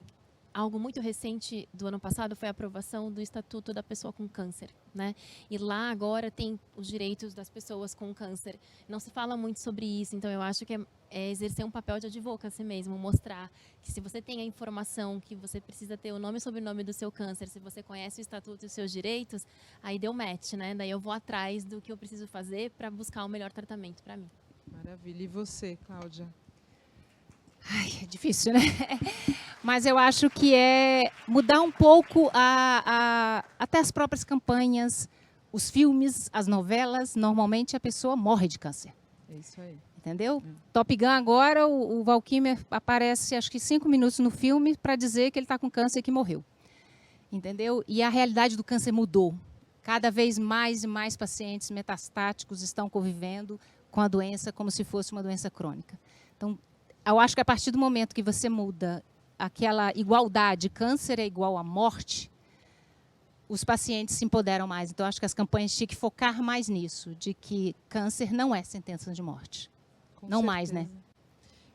algo muito recente do ano passado foi a aprovação do Estatuto da Pessoa com Câncer, né? E lá agora tem os direitos das pessoas com câncer. Não se fala muito sobre isso, então eu acho que é exercer um papel de advocacy mesmo, mostrar que se você tem a informação que você precisa ter o nome e sobrenome do seu câncer, se você conhece o Estatuto e os seus direitos, aí deu match, né? Daí eu vou atrás do que eu preciso fazer para buscar o melhor tratamento para mim. Maravilha. E você, Cláudia? Ai, é difícil, né? Mas eu acho que é mudar um pouco até as próprias campanhas, os filmes, as novelas. Normalmente a pessoa morre de câncer. É isso aí. Entendeu? Top Gun agora, o Val Kilmer aparece acho que 5 minutos no filme para dizer que ele está com câncer e que morreu. Entendeu? E a realidade do câncer mudou. Cada vez mais e mais pacientes metastáticos estão convivendo com a doença como se fosse uma doença crônica. Então, eu acho que a partir do momento que você muda aquela igualdade, câncer é igual a morte, os pacientes se empoderam mais. Então, acho que as campanhas tinham que focar mais nisso, de que câncer não é sentença de morte. Não mais, né?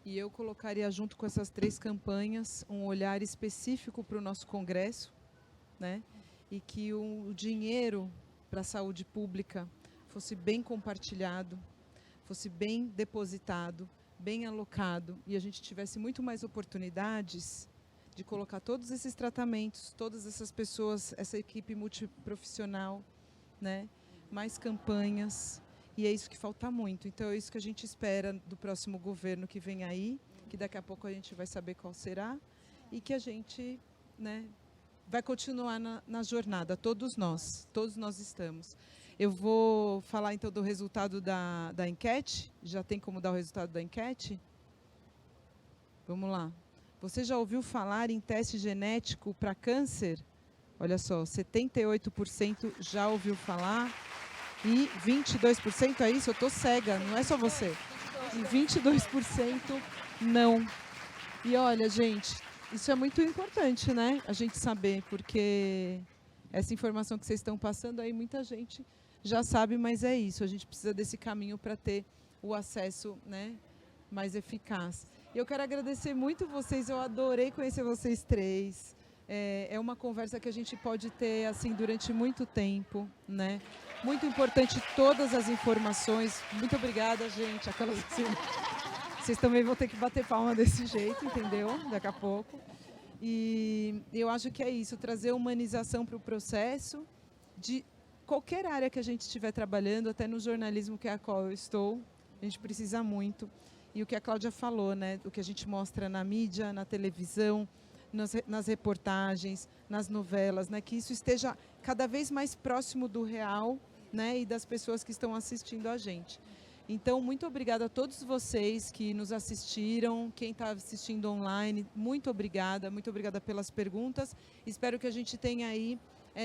E eu colocaria junto com essas 3 campanhas um olhar específico para o nosso congresso, né? e que o dinheiro para a saúde pública fosse bem compartilhado, fosse bem depositado, bem alocado, e a gente tivesse muito mais oportunidades de colocar todos esses tratamentos, todas essas pessoas, essa equipe multiprofissional, né? Mais campanhas, e é isso que falta muito. Então é isso que a gente espera do próximo governo que vem aí, que daqui a pouco a gente vai saber qual será, e que a gente, né, vai continuar na jornada, todos nós estamos. Eu vou falar então do resultado da enquete. Já tem como dar o resultado da enquete? Vamos lá. Você já ouviu falar em teste genético para câncer? Olha só, 78% já ouviu falar e 22%, é isso? Eu estou cega, não é só você. E 22% não. E olha, gente, isso é muito importante, né? A gente saber, porque essa informação que vocês estão passando aí, muita gente já sabe, mas é isso. A gente precisa desse caminho para ter o acesso, né, mais eficaz. E eu quero agradecer muito vocês, eu adorei conhecer vocês três. É uma conversa que a gente pode ter assim durante muito tempo, né? Muito importante todas as informações. Muito obrigada, gente. Aquelas assim, vocês também vão ter que bater palma desse jeito, entendeu? Daqui a pouco. E eu acho que é isso, trazer humanização para o processo de qualquer área que a gente estiver trabalhando, até no jornalismo, que é a qual eu estou, a gente precisa muito. E o que a Cláudia falou, né? O que a gente mostra na mídia, na televisão, nas reportagens, nas novelas, né? Que isso esteja cada vez mais próximo do real, né? E das pessoas que estão assistindo a gente. Então, muito obrigada a todos vocês que nos assistiram, quem está assistindo online, muito obrigada pelas perguntas. Espero que a gente tenha aí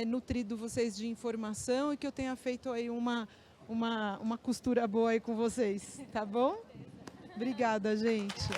nutrido vocês de informação e que eu tenha feito aí uma costura boa aí com vocês, tá bom? Obrigada, gente.